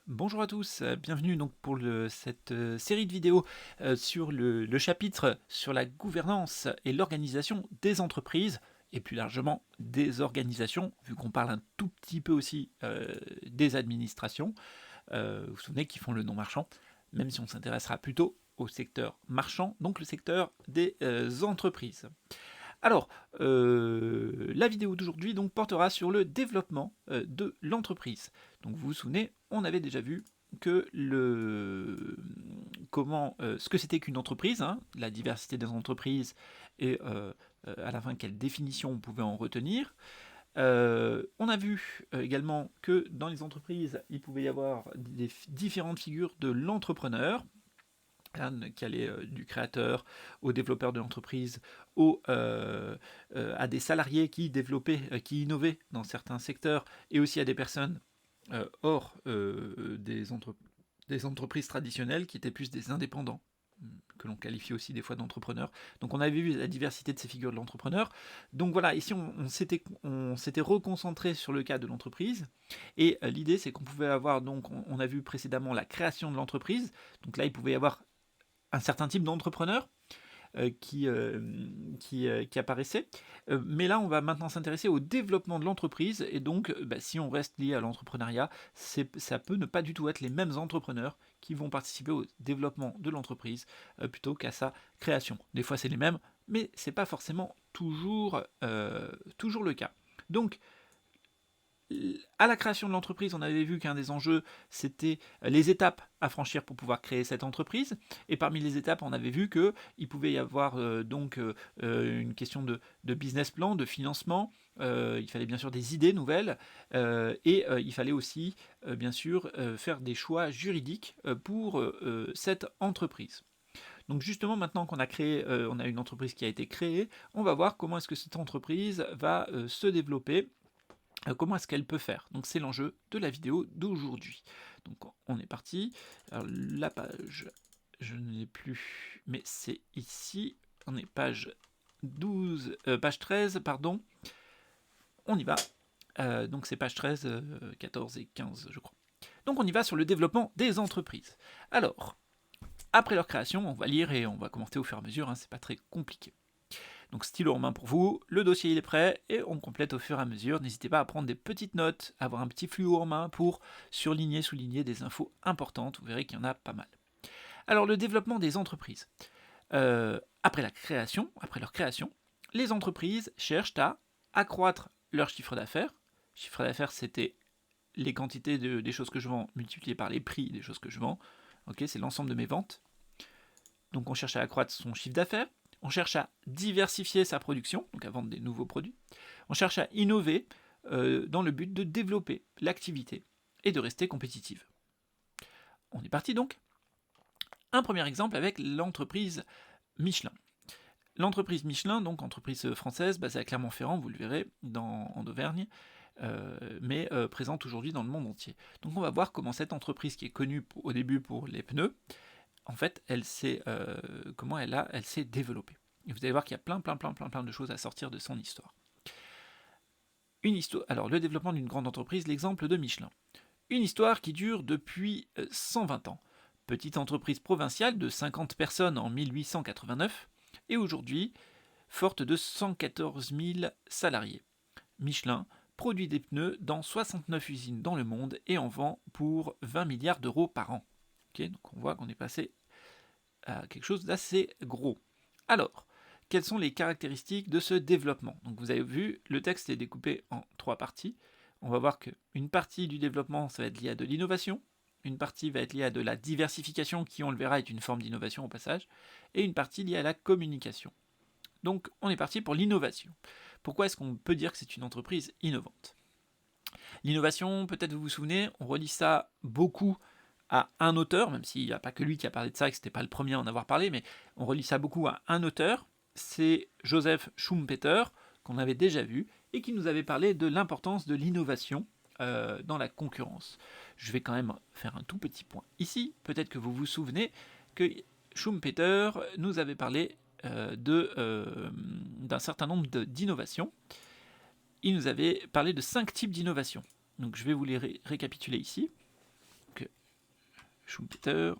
Bonjour à tous, bienvenue donc pour cette série de vidéos sur le chapitre sur la gouvernance et l'organisation des entreprises et plus largement des organisations, vu qu'on parle un tout petit peu aussi des administrations, vous vous souvenez, qui font le non marchand, même si on s'intéressera plutôt au secteur marchand, donc le secteur des entreprises. Alors, la vidéo d'aujourd'hui donc portera sur le développement de l'entreprise. Donc vous vous souvenez, on avait déjà vu que ce que c'était qu'une entreprise, hein, la diversité des entreprises et à la fin quelle définition on pouvait en retenir. On a vu également que dans les entreprises, il pouvait y avoir des différentes figures de l'entrepreneur, qui allait du créateur au développeur de l'entreprise, à des salariés qui développaient, qui innovaient dans certains secteurs, et aussi à des personnes hors des entreprises traditionnelles qui étaient plus des indépendants, que l'on qualifie aussi des fois d'entrepreneurs. Donc on avait vu la diversité de ces figures de l'entrepreneur. Donc voilà, ici on s'était reconcentré sur le cas de l'entreprise, et l'idée c'est qu'on pouvait avoir, donc on a vu précédemment la création de l'entreprise, donc là il pouvait y avoir un certain type d'entrepreneur qui apparaissait. Mais là, on va maintenant s'intéresser au développement de l'entreprise. Et donc, si on reste lié à l'entrepreneuriat, ça peut ne pas du tout être les mêmes entrepreneurs qui vont participer au développement de l'entreprise plutôt qu'à sa création. Des fois, c'est les mêmes, mais c'est pas forcément toujours le cas. Donc, à la création de l'entreprise, on avait vu qu'un des enjeux, c'était les étapes à franchir pour pouvoir créer cette entreprise. Et parmi les étapes, on avait vu qu'il pouvait y avoir une question de business plan, de financement. Il fallait bien sûr des idées nouvelles. Et il fallait aussi, bien sûr, faire des choix juridiques pour cette entreprise. Donc justement, maintenant qu'on a créé, on a une entreprise qui a été créée, on va voir comment est-ce que cette entreprise va se développer, comment est-ce qu'elle peut faire. Donc c'est l'enjeu de la vidéo d'aujourd'hui. Donc on est parti. Alors la page, je ne l'ai plus, mais c'est ici. On est page 13, pardon. On y va. Donc c'est page 13, 14 et 15, je crois. Donc on y va sur le développement des entreprises. Alors, après leur création, on va lire et on va commenter au fur et à mesure, hein, c'est pas très compliqué. Donc stylo en main pour vous, le dossier il est prêt et on complète au fur et à mesure. N'hésitez pas à prendre des petites notes, avoir un petit fluo en main pour surligner, souligner des infos importantes. Vous verrez qu'il y en a pas mal. Alors le développement des entreprises. Après leur création, les entreprises cherchent à accroître leur chiffre d'affaires. Chiffre d'affaires, c'était les quantités des choses que je vends multipliées par les prix des choses que je vends. Ok, c'est l'ensemble de mes ventes. Donc on cherche à accroître son chiffre d'affaires. On cherche à diversifier sa production, donc à vendre des nouveaux produits. On cherche à innover dans le but de développer l'activité et de rester compétitive. On est parti donc. Un premier exemple avec l'entreprise Michelin. L'entreprise Michelin, donc entreprise française basée à Clermont-Ferrand, vous le verrez en Auvergne, mais présente aujourd'hui dans le monde entier. Donc on va voir comment cette entreprise qui est connue au début pour les pneus, en fait, comment elle s'est développée. Et vous allez voir qu'il y a plein de choses à sortir de son histoire. Alors, le développement d'une grande entreprise, l'exemple de Michelin. Une histoire qui dure depuis 120 ans. Petite entreprise provinciale de 50 personnes en 1889, et aujourd'hui, forte de 114 000 salariés. Michelin produit des pneus dans 69 usines dans le monde et en vend pour 20 milliards d'euros par an. Okay, donc on voit qu'on est passé à quelque chose d'assez gros. Alors, quelles sont les caractéristiques de ce développement? Donc vous avez vu, le texte est découpé en 3 parties. On va voir qu'une partie du développement, ça va être lié à de l'innovation, une partie va être liée à de la diversification, qui, on le verra, est une forme d'innovation au passage, et une partie liée à la communication. Donc on est parti pour l'innovation. Pourquoi est-ce qu'on peut dire que c'est une entreprise innovante? L'innovation, peut-être vous vous souvenez, on relie ça beaucoup à un auteur, même s'il n'y a pas que lui qui a parlé de ça et que ce n'était pas le premier à en avoir parlé, mais on relie ça beaucoup à un auteur, c'est Joseph Schumpeter, qu'on avait déjà vu, et qui nous avait parlé de l'importance de l'innovation dans la concurrence. Je vais quand même faire un tout petit point ici, peut-être que vous vous souvenez que Schumpeter nous avait parlé d'un certain nombre d'innovations. Il nous avait parlé de 5 types d'innovations. Donc je vais vous les récapituler ici. Donc, Schumpeter.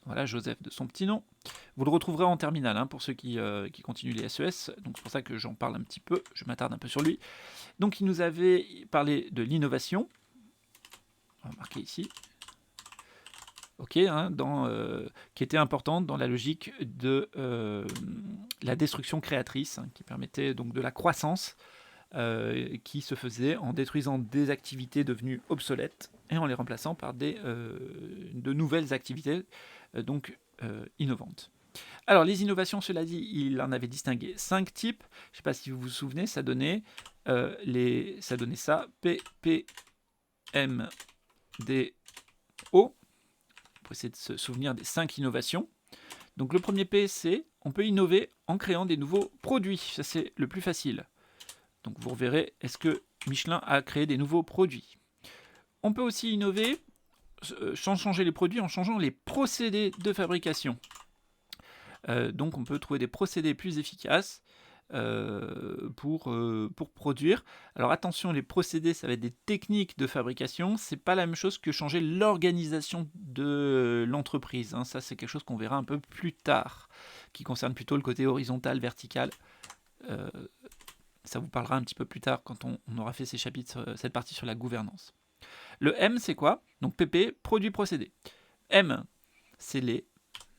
Voilà, Joseph de son petit nom. Vous le retrouverez en terminale hein, pour ceux qui continuent les SES. Donc c'est pour ça que j'en parle un petit peu. Je m'attarde un peu sur lui. Donc il nous avait parlé de l'innovation. On va marquer ici. Ok, hein, qui était importante dans la logique de la destruction créatrice, hein, qui permettait donc de la croissance, qui se faisait en détruisant des activités devenues obsolètes et en les remplaçant par de nouvelles activités innovantes. Alors les innovations, cela dit, il en avait distingué 5 types. Je ne sais pas si vous vous souvenez, ça donnait ça, P, P, M, D, O. Pour essayer de se souvenir des 5 innovations. Donc le premier P, c'est on peut innover en créant des nouveaux produits. Ça, c'est le plus facile. Donc vous reverrez, est-ce que Michelin a créé des nouveaux produits? On peut aussi innover sans changer les produits, en changeant les procédés de fabrication. Donc on peut trouver des procédés plus efficaces pour produire. Alors attention, les procédés, ça va être des techniques de fabrication. C'est pas la même chose que changer l'organisation de l'entreprise. Hein. Ça, c'est quelque chose qu'on verra un peu plus tard, qui concerne plutôt le côté horizontal, vertical. Ça vous parlera un petit peu plus tard quand on aura fait ces chapitres, cette partie sur la gouvernance. Le M, c'est quoi? Donc PP, produit procédé. M, c'est les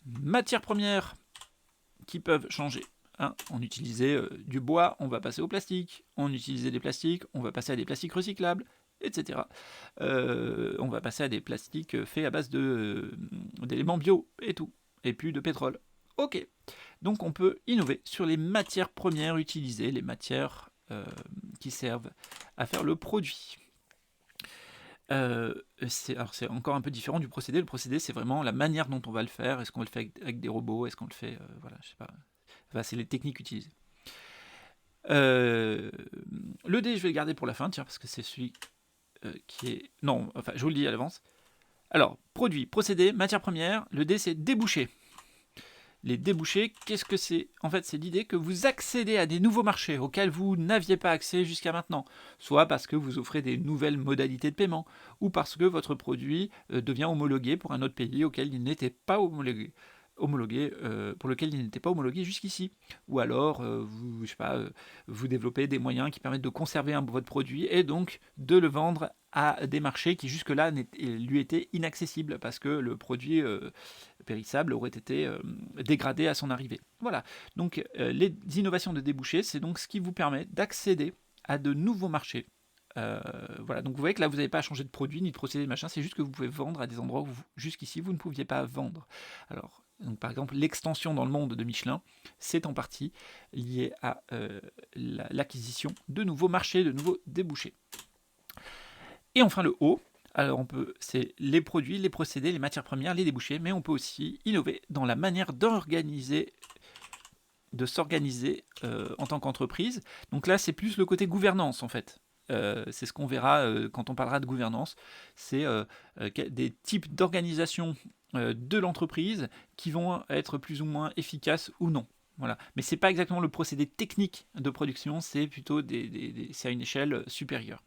matières premières qui peuvent changer. Hein, on utilisait du bois, on va passer au plastique. On utilisait des plastiques, on va passer à des plastiques recyclables, etc. On va passer à des plastiques faits à base d'éléments bio et tout, et plus de pétrole. Ok, donc on peut innover sur les matières premières utilisées, les matières qui servent à faire le produit. C'est encore un peu différent du procédé. Le procédé, c'est vraiment la manière dont on va le faire. Est-ce qu'on le fait avec des robots? Est-ce qu'on le fait... voilà, je sais pas. Enfin, c'est les techniques utilisées. Le D, je vais le garder pour la fin, tiens, parce que c'est celui qui est... Non, enfin, je vous le dis à l'avance. Alors, produit, procédé, matière première. Le D, c'est débouché. Les débouchés, qu'est-ce que c'est? En fait, c'est l'idée que vous accédez à des nouveaux marchés auxquels vous n'aviez pas accès jusqu'à maintenant. Soit parce que vous offrez des nouvelles modalités de paiement, ou parce que votre produit devient homologué pour un autre pays auquel il n'était pas homologué. Pour lequel il n'était pas homologué jusqu'ici. Ou alors, vous développez des moyens qui permettent de conserver votre produit et donc de le vendre à des marchés qui jusque-là lui étaient inaccessibles parce que le produit périssable aurait été dégradé à son arrivée. Voilà, donc les innovations de débouchés, c'est donc ce qui vous permet d'accéder à de nouveaux marchés. Voilà, donc vous voyez que là vous n'avez pas à changer de produit ni de procédé machin, c'est juste que vous pouvez vendre à des endroits où jusqu'ici vous ne pouviez pas vendre. Alors, donc, par exemple, l'extension dans le monde de Michelin, c'est en partie lié à l'acquisition de nouveaux marchés, de nouveaux débouchés. Et enfin le O, alors c'est les produits, les procédés, les matières premières, les débouchés, mais on peut aussi innover dans la manière de s'organiser en tant qu'entreprise. Donc là, c'est plus le côté gouvernance en fait. C'est ce qu'on verra quand on parlera de gouvernance. C'est des types d'organisation de l'entreprise qui vont être plus ou moins efficaces ou non. Voilà. Mais ce n'est pas exactement le procédé technique de production, c'est plutôt c'est à une échelle supérieure.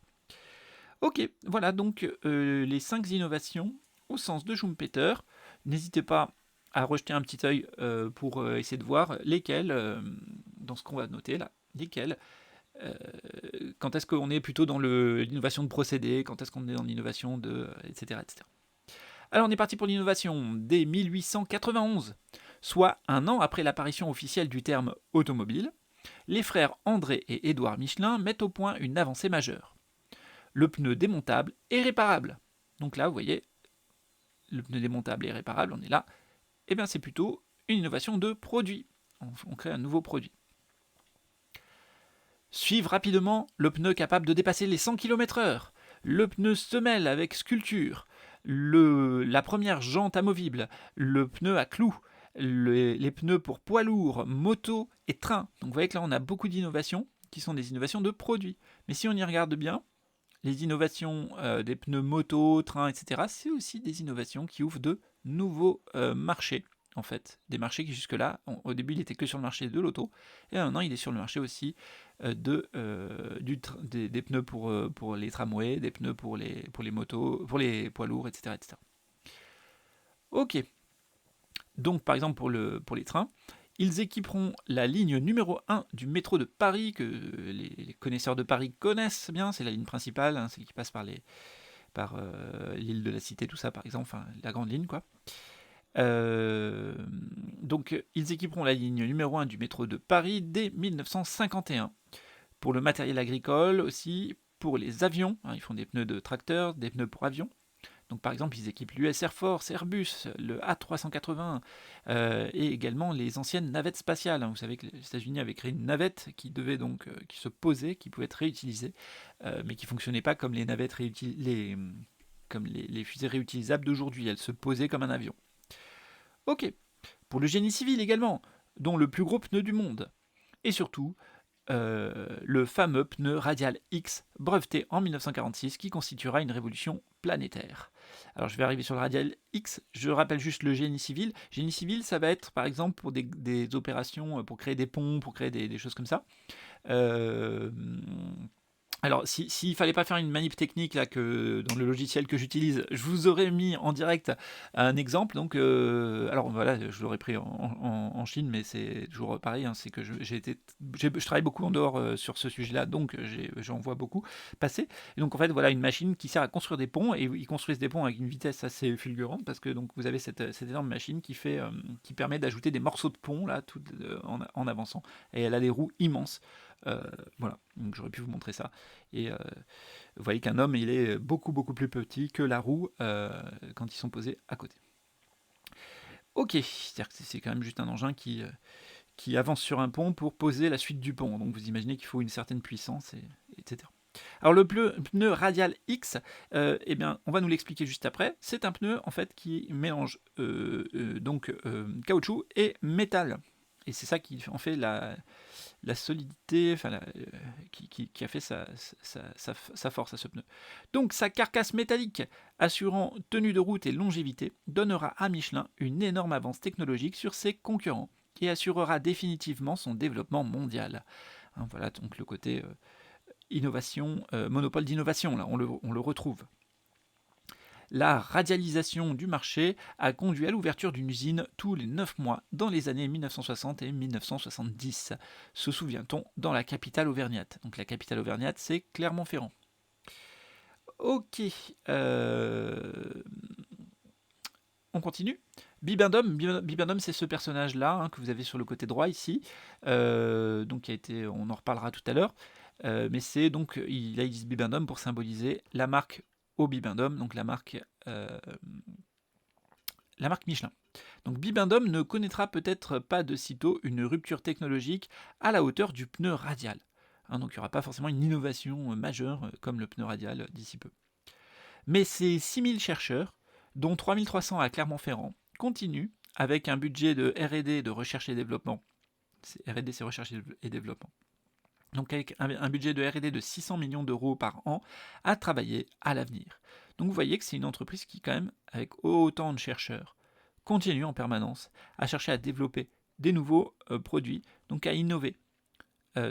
Ok, voilà donc les 5 innovations au sens de Schumpeter. N'hésitez pas à rejeter un petit œil pour essayer de voir lesquelles, dans ce qu'on va noter là, lesquelles, quand est-ce qu'on est plutôt dans l'innovation de procédé, quand est-ce qu'on est dans l'innovation de... etc., etc. Alors on est parti pour l'innovation dès 1891, soit un an après l'apparition officielle du terme automobile. Les frères André et Édouard Michelin mettent au point une avancée majeure. Le pneu démontable et réparable. Donc là, vous voyez, le pneu démontable et réparable, on est là. Eh bien, c'est plutôt une innovation de produit. On crée un nouveau produit. Suivent rapidement le pneu capable de dépasser les 100 km/h, le pneu semelle avec sculpture, la première jante amovible, le pneu à clous, les pneus pour poids lourds, moto et train. Donc vous voyez que là, on a beaucoup d'innovations qui sont des innovations de produits. Mais si on y regarde bien, les innovations des pneus moto, train, etc., c'est aussi des innovations qui ouvrent de nouveaux marchés en fait, des marchés qui jusque-là, au début, il était que sur le marché de l'auto, et maintenant, il est sur le marché aussi des pneus pour les tramways, des pneus pour les motos, pour les poids lourds, etc., etc. Ok, donc par exemple pour les trains, ils équiperont la ligne numéro 1 du métro de Paris, que les connaisseurs de Paris connaissent bien, c'est la ligne principale, hein, celle qui passe par l'île de la Cité, tout ça par exemple, enfin la grande ligne quoi. Donc ils équiperont la ligne numéro 1 du métro de Paris dès 1951. Pour le matériel agricole aussi, pour les avions, hein, ils font des pneus de tracteurs, des pneus pour avions. Donc par exemple, ils équipent l'US Air Force, Airbus, le A380 et également les anciennes navettes spatiales. Vous savez que les États-Unis avaient créé une navette qui devait donc qui se posait, qui pouvait être réutilisée, mais qui fonctionnait pas comme les navettes comme les fusées réutilisables d'aujourd'hui. Elle se posait comme un avion. Ok. Pour le génie civil également, dont le plus gros pneu du monde. Et surtout, le fameux pneu radial X breveté en 1946 qui constituera une révolution planétaire. Alors je vais arriver sur le radial X, je rappelle juste le génie civil. Génie civil, ça va être par exemple pour des opérations, pour créer des ponts, pour créer des choses comme ça. Alors, s'il fallait pas faire une manip technique là que dans le logiciel que j'utilise, je vous aurais mis en direct un exemple. Donc, alors voilà, je l'aurais pris en Chine, mais c'est toujours pareil. Hein, c'est que je travaille beaucoup en dehors sur ce sujet-là, donc j'en vois beaucoup passer. Et donc en fait, voilà une machine qui sert à construire des ponts, et ils construisent des ponts avec une vitesse assez fulgurante parce que donc vous avez cette énorme machine qui permet d'ajouter des morceaux de pont là, en avançant, et elle a des roues immenses. Voilà, donc j'aurais pu vous montrer ça. Et vous voyez qu'un homme, il est beaucoup beaucoup plus petit que la roue quand ils sont posés à côté. Ok, c'est-à-dire que c'est quand même juste un engin qui avance sur un pont pour poser la suite du pont. Donc vous imaginez qu'il faut une certaine puissance, etc. Alors le pneu radial X, eh bien, on va nous l'expliquer juste après. C'est un pneu en fait qui mélange caoutchouc et métal. Et c'est ça qui en fait la solidité, enfin, qui a fait sa force à ce pneu. Donc sa carcasse métallique assurant tenue de route et longévité donnera à Michelin une énorme avance technologique sur ses concurrents et assurera définitivement son développement mondial. Hein, voilà donc le côté innovation, monopole d'innovation, là on le retrouve. La radialisation du marché a conduit à l'ouverture d'une usine tous les 9 mois dans les années 1960 et 1970. Se souvient-on dans la capitale auvergnate. Donc la capitale auvergnate, c'est Clermont-Ferrand. Ok. On continue. Bibendum, c'est ce personnage-là hein, que vous avez sur le côté droit ici. Donc qui a été, on en reparlera tout à l'heure. Mais c'est donc, ils disent Bibendum pour symboliser la marque au Bibendum, donc la marque Michelin. Donc Bibendum ne connaîtra peut-être pas de sitôt une rupture technologique à la hauteur du pneu radial. Hein, donc il n'y aura pas forcément une innovation majeure comme le pneu radial d'ici peu. Mais ces 6000 chercheurs, dont 3300 à Clermont-Ferrand, continuent avec un budget de R&D, de recherche et développement. R&D, c'est recherche et développement. Donc avec un budget de R&D de 600 millions d'euros par an à travailler à l'avenir. Donc vous voyez que c'est une entreprise qui, quand même, avec autant de chercheurs, continue en permanence à chercher à développer des nouveaux produits, donc à innover,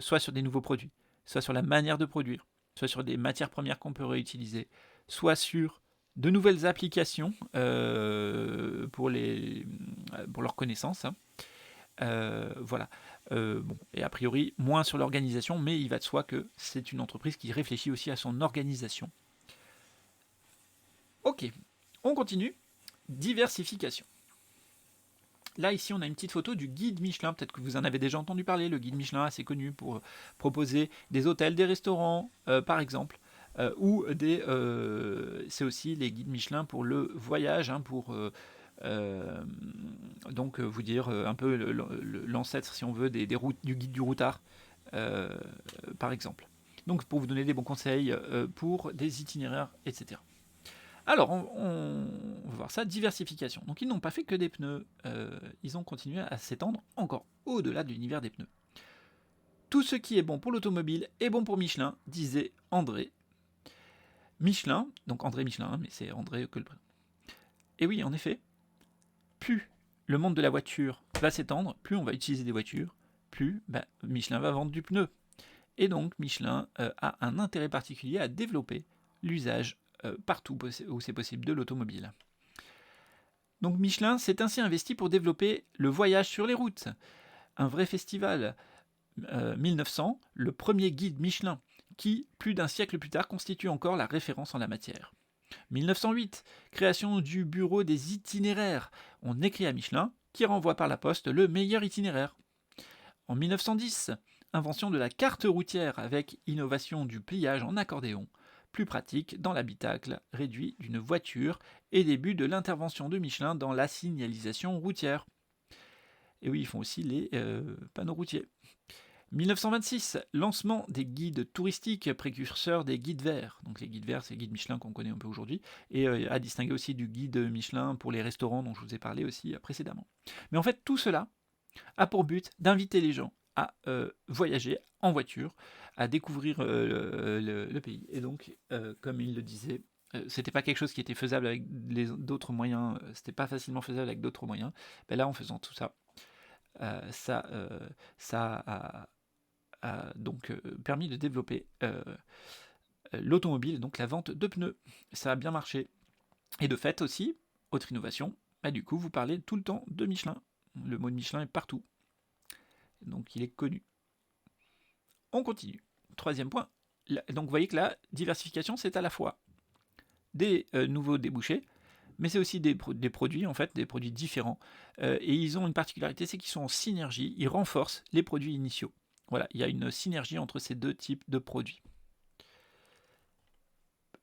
soit sur des nouveaux produits, soit sur la manière de produire, soit sur des matières premières qu'on peut réutiliser, soit sur de nouvelles applications pour leur connaissance. Hein. Voilà. Bon, et a priori, moins sur l'organisation, mais il va de soi que c'est une entreprise qui réfléchit aussi à son organisation. Ok, on continue. Diversification. Là, ici, on a une petite photo du guide Michelin. Peut-être que vous en avez déjà entendu parler. Le guide Michelin, assez connu pour proposer des hôtels, des restaurants, par exemple. Ou c'est aussi les guides Michelin pour le voyage, hein, pour donc vous dire un peu l'ancêtre, si on veut, des routes, du guide du routard, par exemple. Donc pour vous donner des bons conseils pour des itinéraires, etc. Alors, on va voir ça, diversification. Donc ils n'ont pas fait que des pneus, ils ont continué à s'étendre encore au-delà de l'univers des pneus. Tout ce qui est bon pour l'automobile est bon pour Michelin, disait André. Michelin, donc André Michelin, mais c'est André que le prénom. Et oui, en effet, plus le monde de la voiture va s'étendre, plus on va utiliser des voitures, plus Michelin va vendre du pneu. Et donc Michelin a un intérêt particulier à développer l'usage partout où c'est possible de l'automobile. Donc Michelin s'est ainsi investi pour développer le voyage sur les routes. Un vrai festival. 1900, le premier guide Michelin, qui, plus d'un siècle plus tard, constitue encore la référence en la matière. 1908, création du bureau des itinéraires. On écrit à Michelin, qui renvoie par la poste le meilleur itinéraire. En 1910, invention de la carte routière avec innovation du pliage en accordéon, plus pratique dans l'habitacle réduit d'une voiture et début de l'intervention de Michelin dans la signalisation routière. Et oui, ils font aussi les panneaux routiers. 1926, lancement des guides touristiques, précurseurs des guides verts. Donc les guides verts, c'est les guides Michelin qu'on connaît un peu aujourd'hui, et à distinguer aussi du guide Michelin pour les restaurants dont je vous ai parlé aussi précédemment. Mais en fait, tout cela a pour but d'inviter les gens à voyager en voiture, à découvrir le pays. Et donc, comme il le disait, c'était pas quelque chose qui était faisable avec d'autres moyens, c'était pas facilement faisable avec d'autres moyens. Ben là, en faisant tout ça, ça a donc permis de développer l'automobile, donc la vente de pneus. Ça a bien marché. Et de fait aussi, autre innovation, du coup vous parlez tout le temps de Michelin. Le mot de Michelin est partout. Donc il est connu. On continue. Troisième point. Donc vous voyez que la diversification, c'est à la fois des nouveaux débouchés, mais c'est aussi des produits, en fait, des produits différents. Et ils ont une particularité, c'est qu'ils sont en synergie, ils renforcent les produits initiaux. Voilà, il y a une synergie entre ces deux types de produits.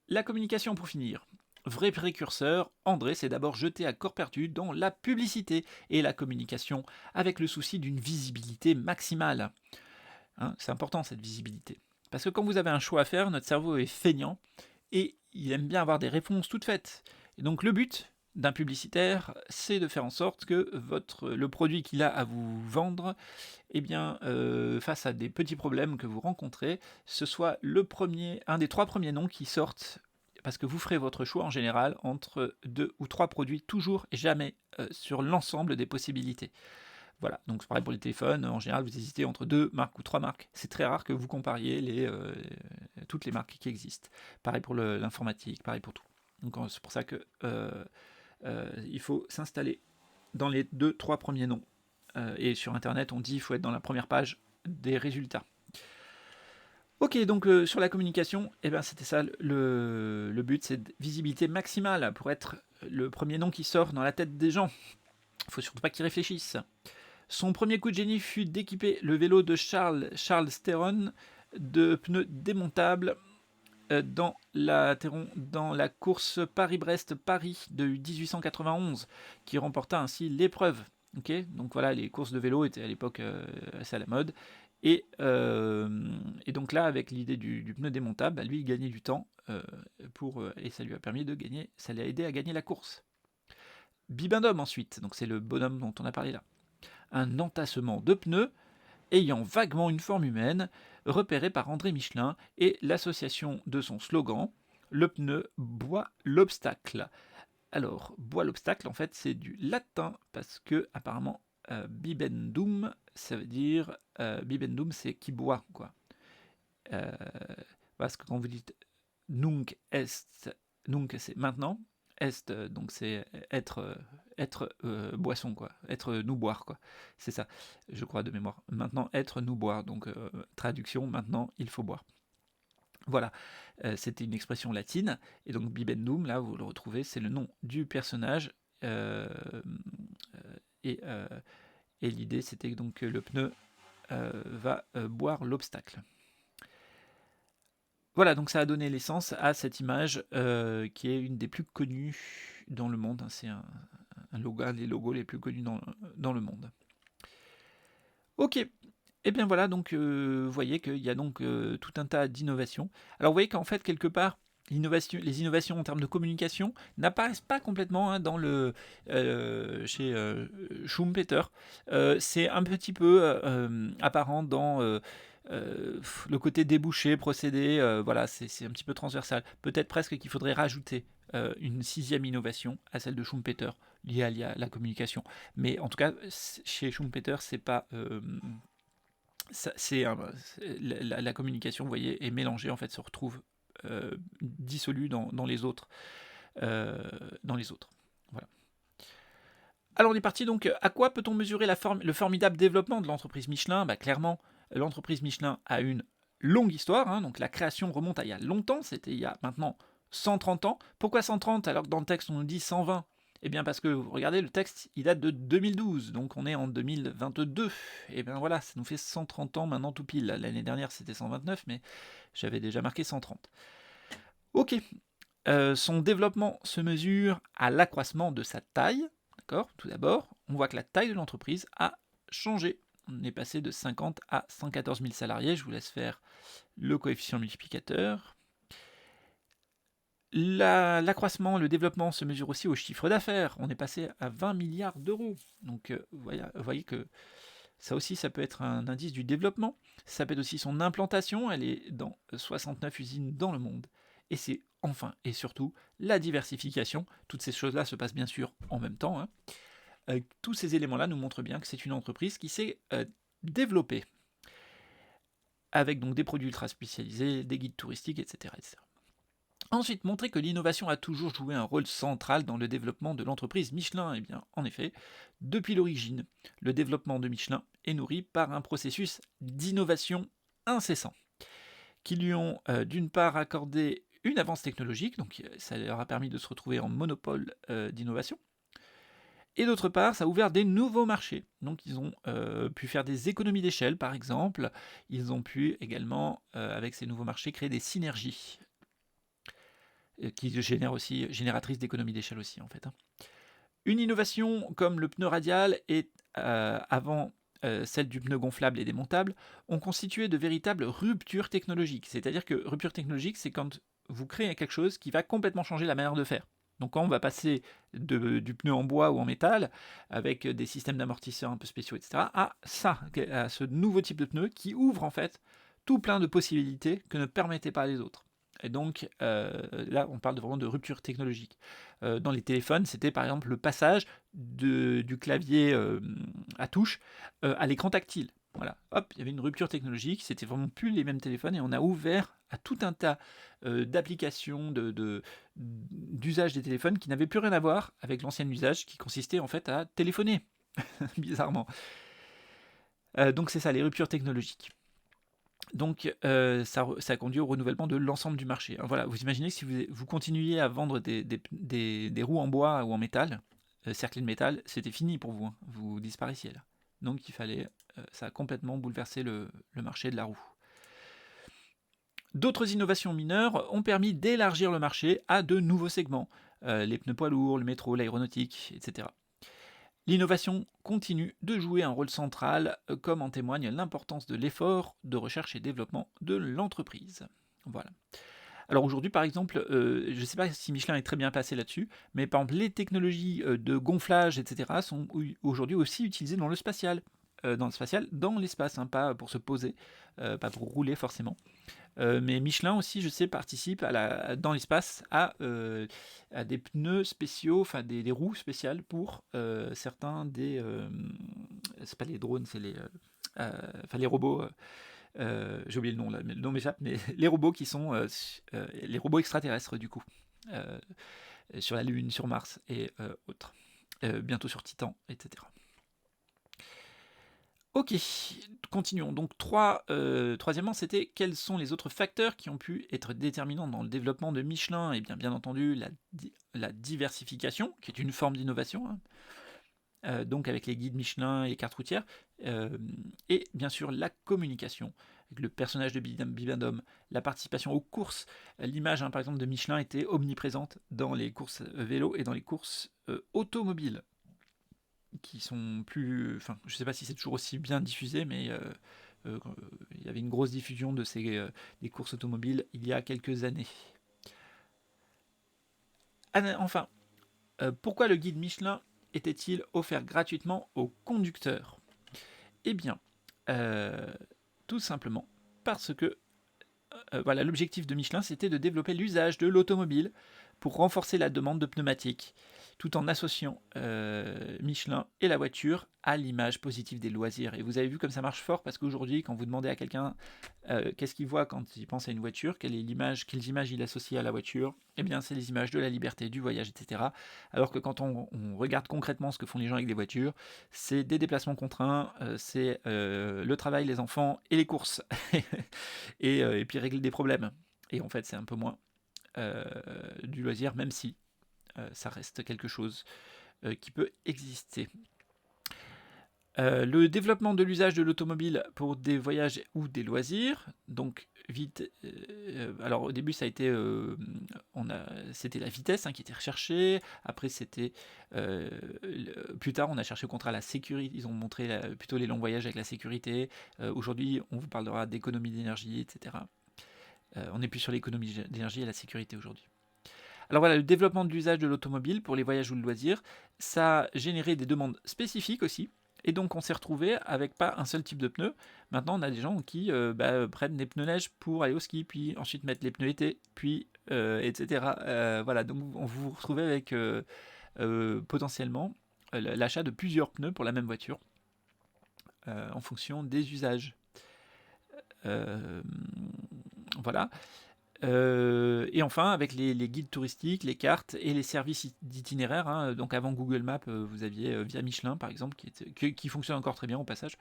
La communication pour finir. Vrai précurseur, André s'est d'abord jeté à corps perdu dans la publicité et la communication avec le souci d'une visibilité maximale. Hein, c'est important cette visibilité. Parce que quand vous avez un choix à faire, notre cerveau est feignant et il aime bien avoir des réponses toutes faites. Et donc le but d'un publicitaire, c'est de faire en sorte que le produit qu'il a à vous vendre, face à des petits problèmes que vous rencontrez, ce soit un des 3 premiers noms qui sortent, parce que vous ferez votre choix en général entre 2 ou 3 produits, toujours et jamais sur l'ensemble des possibilités. Voilà, donc c'est pareil pour les téléphones, en général vous hésitez entre 2 marques ou 3 marques. C'est très rare que vous compariez toutes les marques qui existent. Pareil pour l'informatique, pareil pour tout. Donc c'est pour ça que il faut s'installer dans les 2-3 premiers noms. Et sur internet on dit qu'il faut être dans la première page des résultats. Ok, donc sur la communication, c'était ça le but, c'est de visibilité maximale pour être le premier nom qui sort dans la tête des gens. Il ne faut surtout pas qu'ils réfléchissent. Son premier coup de génie fut d'équiper le vélo de Charles Stéron de pneus démontables dans la course Paris-Brest-Paris de 1891, qui remporta ainsi l'épreuve. Okay, donc voilà, les courses de vélo étaient à l'époque assez à la mode. Et donc là, avec l'idée du pneu démontable, lui, il gagnait du temps et ça lui a permis de gagner, ça l'a aidé à gagner la course. Bibendum ensuite, donc c'est le bonhomme dont on a parlé là. Un entassement de pneus ayant vaguement une forme humaine, repéré par André Michelin et l'association de son slogan, le pneu boit l'obstacle. Alors, boit l'obstacle, en fait, c'est du latin, parce que, apparemment, bibendum, ça veut dire, bibendum, c'est qui boit, quoi. Parce que quand vous dites nunc est, nunc, c'est maintenant, est, donc c'est être boisson, quoi. Être nous boire, quoi. C'est ça, je crois, de mémoire. Maintenant, être nous boire. Donc, traduction, maintenant, il faut boire. Voilà, c'était une expression latine. Et donc, bibendum, là, vous le retrouvez, c'est le nom du personnage. Et l'idée, c'était donc que le pneu va boire l'obstacle. Voilà, donc ça a donné naissance à cette image qui est une des plus connues dans le monde. C'est un des logos les plus connus dans le monde. Ok, et bien voilà, donc vous voyez qu'il y a donc tout un tas d'innovations. Alors vous voyez qu'en fait, quelque part, les innovations en termes de communication n'apparaissent pas complètement chez Schumpeter. C'est un petit peu apparent dans le côté débouché, procédé, voilà, c'est un petit peu transversal. Peut-être presque qu'il faudrait rajouter une 6e innovation à celle de Schumpeter, lié à la communication. Mais en tout cas, chez Schumpeter, c'est pas... la communication, vous voyez, est mélangée, en fait, se retrouve dissolue dans les autres. Voilà. Alors on est parti donc, à quoi peut-on mesurer le formidable développement de l'entreprise Michelin? Clairement, l'entreprise Michelin a une longue histoire, hein, donc la création remonte à il y a longtemps, c'était il y a maintenant 130 ans. Pourquoi 130 alors que dans le texte on nous dit 120? Eh bien parce que, regardez, le texte, il date de 2012, donc on est en 2022. Et bien voilà, ça nous fait 130 ans maintenant tout pile. L'année dernière c'était 129, mais j'avais déjà marqué 130. Ok, son développement se mesure à l'accroissement de sa taille. D'accord. Tout d'abord, on voit que la taille de l'entreprise a changé. On est passé de 50 à 114 000 salariés. Je vous laisse faire le coefficient multiplicateur. L'accroissement, le développement se mesure aussi au chiffre d'affaires. On est passé à 20 milliards d'euros. Donc, vous voyez que ça aussi, ça peut être un indice du développement. Ça peut être aussi son implantation. Elle est dans 69 usines dans le monde. Et c'est enfin et surtout la diversification. Toutes ces choses-là se passent bien sûr en même temps, hein. Tous ces éléments-là nous montrent bien que c'est une entreprise qui s'est développée, avec donc des produits ultra spécialisés, des guides touristiques, etc. etc. Ensuite, montrer que l'innovation a toujours joué un rôle central dans le développement de l'entreprise Michelin. Eh bien, en effet, depuis l'origine, le développement de Michelin est nourri par un processus d'innovation incessant, qui lui ont d'une part accordé une avance technologique, donc ça leur a permis de se retrouver en monopole d'innovation, et d'autre part, ça a ouvert des nouveaux marchés. Donc ils ont pu faire des économies d'échelle, par exemple. Ils ont pu également, avec ces nouveaux marchés, créer des synergies qui génèrent aussi, génératrices d'économies d'échelle aussi, en fait, hein. Une innovation comme le pneu radial et avant celle du pneu gonflable et démontable ont constitué de véritables ruptures technologiques. C'est-à-dire que rupture technologique, c'est quand vous créez quelque chose qui va complètement changer la manière de faire. Donc quand on va passer du pneu en bois ou en métal, avec des systèmes d'amortisseurs un peu spéciaux, etc., à ce nouveau type de pneu qui ouvre en fait tout plein de possibilités que ne permettaient pas les autres. Et donc là, on parle vraiment de rupture technologique. Dans les téléphones, c'était par exemple le passage du clavier à touche à l'écran tactile. Voilà, hop, il y avait une rupture technologique, c'était vraiment plus les mêmes téléphones et on a ouvert à tout un tas d'applications, d'usage des téléphones qui n'avaient plus rien à voir avec l'ancien usage qui consistait en fait à téléphoner, bizarrement. Donc c'est ça, les ruptures technologiques. Donc ça conduit au renouvellement de l'ensemble du marché. Voilà, vous imaginez que si vous continuiez à vendre des roues en bois ou en métal, cerclés de métal, c'était fini pour vous, hein. Vous disparaissiez là. Donc il fallait, ça a complètement bouleversé le marché de la roue. D'autres innovations mineures ont permis d'élargir le marché à de nouveaux segments, les pneus poids lourds, le métro, l'aéronautique, etc. L'innovation continue de jouer un rôle central, comme en témoigne l'importance de l'effort de recherche et développement de l'entreprise. Voilà. Alors aujourd'hui, par exemple, je ne sais pas si Michelin est très bien passé là-dessus, mais par exemple, les technologies de gonflage, etc., sont aujourd'hui aussi utilisées dans le spatial. Dans l'espace, hein, pas pour se poser, pas pour rouler forcément. Mais Michelin aussi, je sais, participe dans l'espace à des pneus spéciaux, enfin des roues spéciales pour certains des... c'est pas les drones, c'est les robots. J'ai oublié le nom là, mais le nom m'échappe, mais les robots qui sont les robots extraterrestres du coup, sur la Lune, sur Mars et autres. Bientôt sur Titan, etc. Ok, continuons. Donc troisièmement, c'était quels sont les autres facteurs qui ont pu être déterminants dans le développement de Michelin? Et bien entendu, la diversification, qui est une forme d'innovation, hein, donc avec les guides Michelin et les cartes routières, et bien sûr la communication, avec le personnage de Bibendum, la participation aux courses. L'image, hein, par exemple, de Michelin était omniprésente dans les courses vélo et dans les courses automobiles, qui sont plus... Enfin, je ne sais pas si c'est toujours aussi bien diffusé, mais il y avait une grosse diffusion de des courses automobiles il y a quelques années. Enfin, pourquoi le guide Michelin était-il offert gratuitement aux conducteurs? Eh bien, tout simplement parce que voilà, l'objectif de Michelin, c'était de développer l'usage de l'automobile pour renforcer la demande de pneumatiques, tout en associant Michelin et la voiture à l'image positive des loisirs. Et vous avez vu comme ça marche fort, parce qu'aujourd'hui, quand vous demandez à quelqu'un qu'est-ce qu'il voit quand il pense à une voiture, quelles images il associe à la voiture, eh bien c'est les images de la liberté, du voyage, etc. Alors que quand on regarde concrètement ce que font les gens avec des voitures, c'est des déplacements contraints, c'est le travail, les enfants et les courses, et puis régler des problèmes. Et en fait, c'est un peu moins du loisir, même si ça reste quelque chose qui peut exister. Le développement de l'usage de l'automobile pour des voyages ou des loisirs. Donc vite, alors au début ça a été, c'était la vitesse qui était recherchée. Après c'était, plus tard on a cherché au contraire la sécurité. Ils ont montré plutôt les longs voyages avec la sécurité. Aujourd'hui on vous parlera d'économie d'énergie, etc. On n'est plus sur l'économie d'énergie et la sécurité aujourd'hui. Alors voilà, le développement de l'usage de l'automobile pour les voyages ou le loisir, ça a généré des demandes spécifiques aussi. Et donc on s'est retrouvé avec pas un seul type de pneus. Maintenant on a des gens qui prennent des pneus neige pour aller au ski, puis ensuite mettent les pneus été, puis etc. Voilà, donc on vous retrouvez avec potentiellement l'achat de plusieurs pneus pour la même voiture en fonction des usages. Voilà. Et enfin, avec les guides touristiques, les cartes et les services d'itinéraire. Donc avant Google Maps, vous aviez Via Michelin, par exemple, qui fonctionne encore très bien au passage.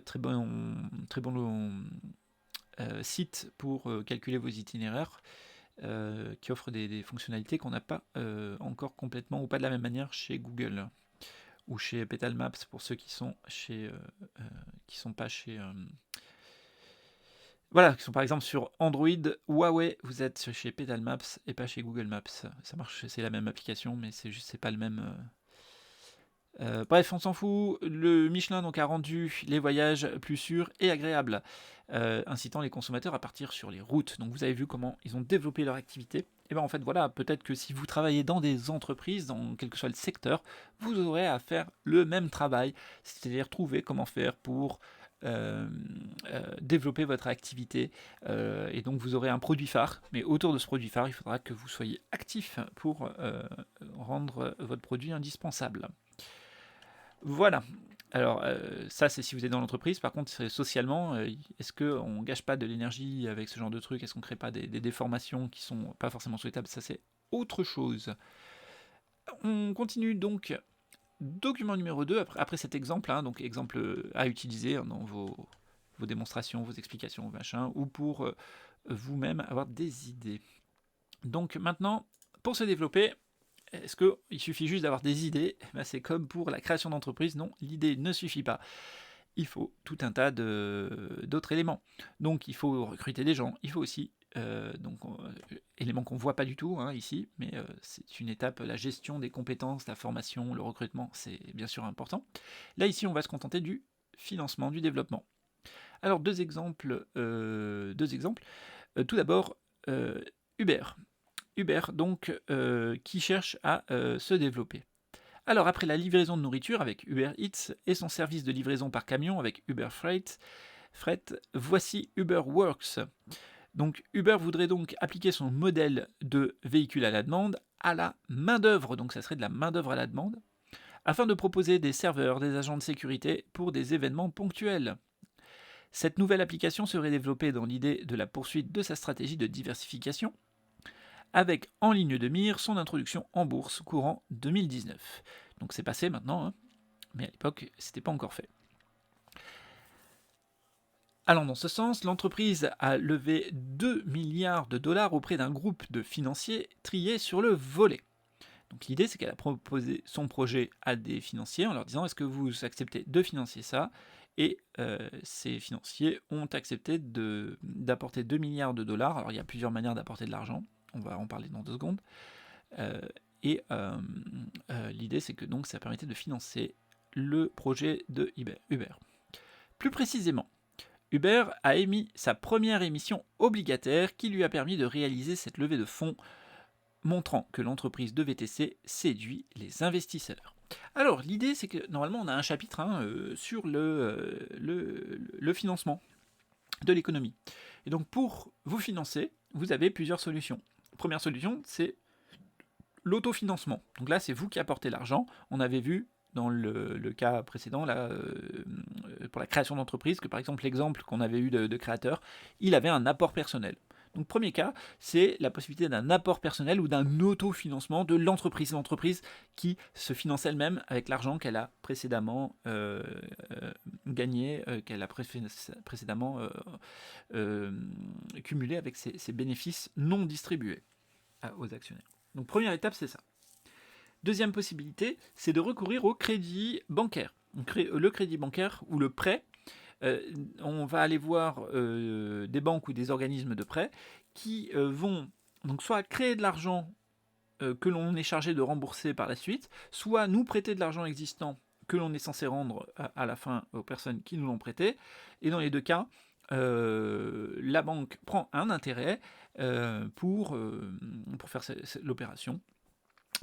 Très bon site pour calculer vos itinéraires, qui offre des fonctionnalités qu'on n'a pas encore complètement, ou pas de la même manière, chez Google ou chez Petal Maps, pour ceux qui sont pas chez... Voilà, qui sont par exemple sur Android, Huawei, vous êtes chez Petal Maps et pas chez Google Maps. Ça marche, c'est la même application, mais c'est pas le même. Bref, on s'en fout. Le Michelin donc a rendu les voyages plus sûrs et agréables, incitant les consommateurs à partir sur les routes. Donc vous avez vu comment ils ont développé leur activité. Et bien en fait voilà, peut-être que si vous travaillez dans des entreprises, dans quel que soit le secteur, vous aurez à faire le même travail, c'est-à-dire trouver comment faire pour développer votre activité, et donc vous aurez un produit phare, mais autour de ce produit phare il faudra que vous soyez actif pour rendre votre produit indispensable. Voilà. Alors ça c'est si vous êtes dans l'entreprise. Par contre socialement, est-ce qu'on gâche pas de l'énergie avec ce genre de truc? Est-ce qu'on crée pas des déformations qui sont pas forcément souhaitables? Ça c'est autre chose. On continue donc. Document numéro 2, après cet exemple, donc exemple à utiliser dans vos démonstrations, vos explications, machin, ou pour vous-même avoir des idées. Donc maintenant, pour se développer, est-ce qu'il suffit juste d'avoir des idées? C'est comme pour la création d'entreprise, non, l'idée ne suffit pas. Il faut tout un tas d'autres éléments. Donc il faut recruter des gens, il faut aussi élément qu'on ne voit pas du tout ici, mais c'est une étape, la gestion des compétences, la formation, le recrutement, c'est bien sûr important. Là ici on va se contenter du financement, du développement. Alors deux exemples. Tout d'abord Uber. Uber donc qui cherche à se développer. Alors après la livraison de nourriture avec Uber Eats et son service de livraison par camion avec Uber Freight, voici Uber Works. Donc Uber voudrait donc appliquer son modèle de véhicule à la demande à la main-d'œuvre, donc ça serait de la main-d'œuvre à la demande, afin de proposer des serveurs, des agents de sécurité pour des événements ponctuels. Cette nouvelle application serait développée dans l'idée de la poursuite de sa stratégie de diversification, avec en ligne de mire son introduction en bourse courant 2019. Donc c'est passé maintenant, mais à l'époque c'était pas encore fait. Allant dans ce sens, l'entreprise a levé 2 milliards de dollars auprès d'un groupe de financiers triés sur le volet. Donc l'idée, c'est qu'elle a proposé son projet à des financiers en leur disant: est-ce que vous acceptez de financer ça? Et ces financiers ont accepté d'apporter 2 milliards de dollars. Alors il y a plusieurs manières d'apporter de l'argent, on va en parler dans 2 secondes. L'idée, c'est que donc ça permettait de financer le projet de Uber. Plus précisément, Uber a émis sa première émission obligataire qui lui a permis de réaliser cette levée de fonds, montrant que l'entreprise de VTC séduit les investisseurs. Alors l'idée c'est que normalement on a un chapitre sur le financement de l'économie. Et donc pour vous financer, vous avez plusieurs solutions. Première solution, c'est L'autofinancement. Donc là, c'est vous qui apportez l'argent. On avait vu dans le cas précédent, là, pour la création d'entreprise, que par exemple l'exemple qu'on avait eu de créateur, il avait un apport personnel. Donc premier cas, c'est la possibilité d'un apport personnel ou d'un autofinancement de l'entreprise. L'entreprise qui se finance elle-même avec l'argent qu'elle a précédemment gagné, qu'elle a précédemment cumulé avec ses bénéfices non distribués aux actionnaires. Donc première étape, c'est ça. Deuxième possibilité, c'est de recourir au crédit bancaire. Donc, le crédit bancaire ou le prêt, on va aller voir des banques ou des organismes de prêt qui vont donc soit créer de l'argent que l'on est chargé de rembourser par la suite, soit nous prêter de l'argent existant que l'on est censé rendre à la fin aux personnes qui nous l'ont prêté. Et dans les deux cas, la banque prend un intérêt pour faire l'opération,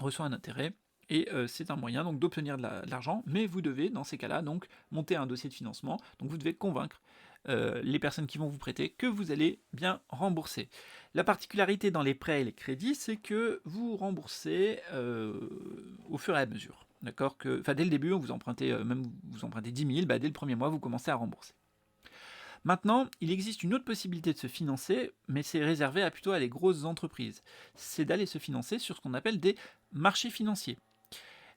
reçoit un intérêt, et c'est un moyen donc d'obtenir de l'argent, mais vous devez dans ces cas-là donc monter un dossier de financement, donc vous devez convaincre les personnes qui vont vous prêter que vous allez bien rembourser. La particularité dans les prêts et les crédits, c'est que vous remboursez au fur et à mesure. D'accord, dès le début, vous empruntez, même vous empruntez 10 000, dès le premier mois, vous commencez à rembourser. Maintenant, il existe une autre possibilité de se financer, mais c'est réservé plutôt à les grosses entreprises. C'est d'aller se financer sur ce qu'on appelle des marchés financiers.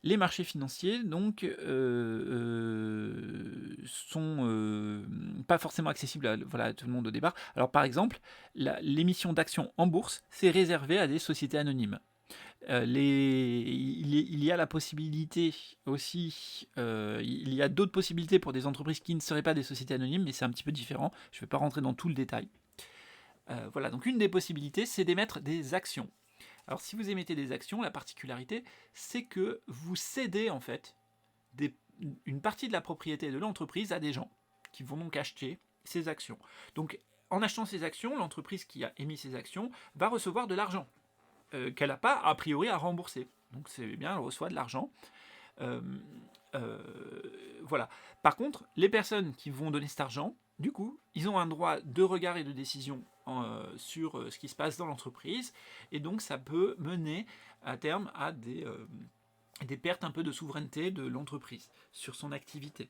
Les marchés financiers, donc, sont pas forcément accessibles à tout le monde au départ. Alors, par exemple, l'émission d'actions en bourse, c'est réservé à des sociétés anonymes. Il y a la possibilité aussi, il y a d'autres possibilités pour des entreprises qui ne seraient pas des sociétés anonymes, mais c'est un petit peu différent. Je ne vais pas rentrer dans tout le détail. Voilà, donc une des possibilités, c'est d'émettre des actions. Alors si vous émettez des actions, la particularité, c'est que vous cédez en fait une partie de la propriété de l'entreprise à des gens qui vont donc acheter ces actions. Donc en achetant ces actions, l'entreprise qui a émis ces actions va recevoir de l'argent qu'elle n'a pas a priori à rembourser. Donc c'est bien, elle reçoit de l'argent. Voilà. Par contre, les personnes qui vont donner cet argent, du coup, ils ont un droit de regard et de décision sur ce qui se passe dans l'entreprise, et donc ça peut mener à terme à des pertes un peu de souveraineté de l'entreprise sur son activité.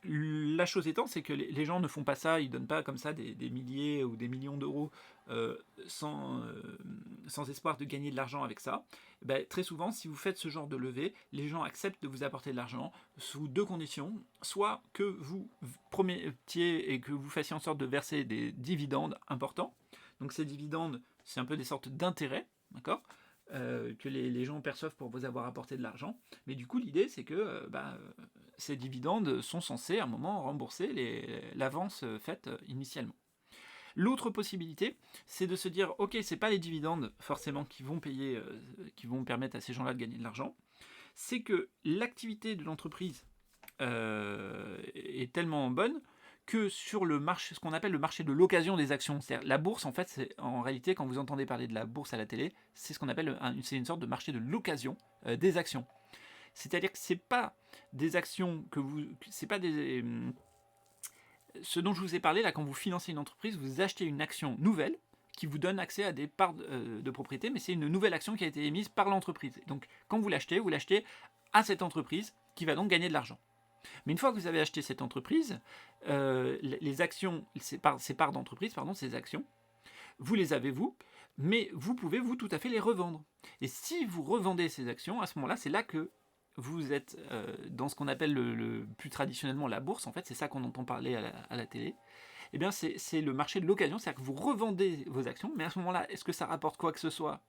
La chose étant, c'est que les gens ne font pas ça, ils ne donnent pas comme ça des milliers ou des millions d'euros sans espoir de gagner de l'argent avec ça. Très souvent, si vous faites ce genre de levée, les gens acceptent de vous apporter de l'argent sous deux conditions. Soit que vous promettiez et que vous fassiez en sorte de verser des dividendes importants. Donc ces dividendes, c'est un peu des sortes d'intérêts, d'accord, que les gens perçoivent pour vous avoir apporté de l'argent. Mais du coup, l'idée, c'est que ces dividendes sont censés à un moment rembourser l'avance faite initialement. L'autre possibilité, c'est de se dire, ok, c'est pas les dividendes forcément qui vont payer, qui vont permettre à ces gens-là de gagner de l'argent, c'est que l'activité de l'entreprise est tellement bonne que sur le marché, ce qu'on appelle le marché de l'occasion des actions, c'est-à-dire la bourse, en fait, c'est en réalité, quand vous entendez parler de la bourse à la télé, c'est ce qu'on appelle c'est une sorte de marché de l'occasion des actions. C'est-à-dire que c'est pas des actions c'est pas des, ce dont je vous ai parlé là, quand vous financez une entreprise, vous achetez une action nouvelle qui vous donne accès à des parts de propriété, mais c'est une nouvelle action qui a été émise par l'entreprise. Donc, quand vous l'achetez à cette entreprise qui va donc gagner de l'argent. Mais une fois que vous avez acheté cette entreprise, les actions, ces parts d'entreprise, ces actions, vous les avez vous, mais vous pouvez vous tout à fait les revendre. Et si vous revendez ces actions, à ce moment-là, c'est là que vous êtes dans ce qu'on appelle le plus traditionnellement la bourse, en fait, c'est ça qu'on entend parler à la télé. Eh bien, c'est le marché de l'occasion, c'est-à-dire que vous revendez vos actions, mais à ce moment-là, est-ce que ça rapporte quoi que ce soit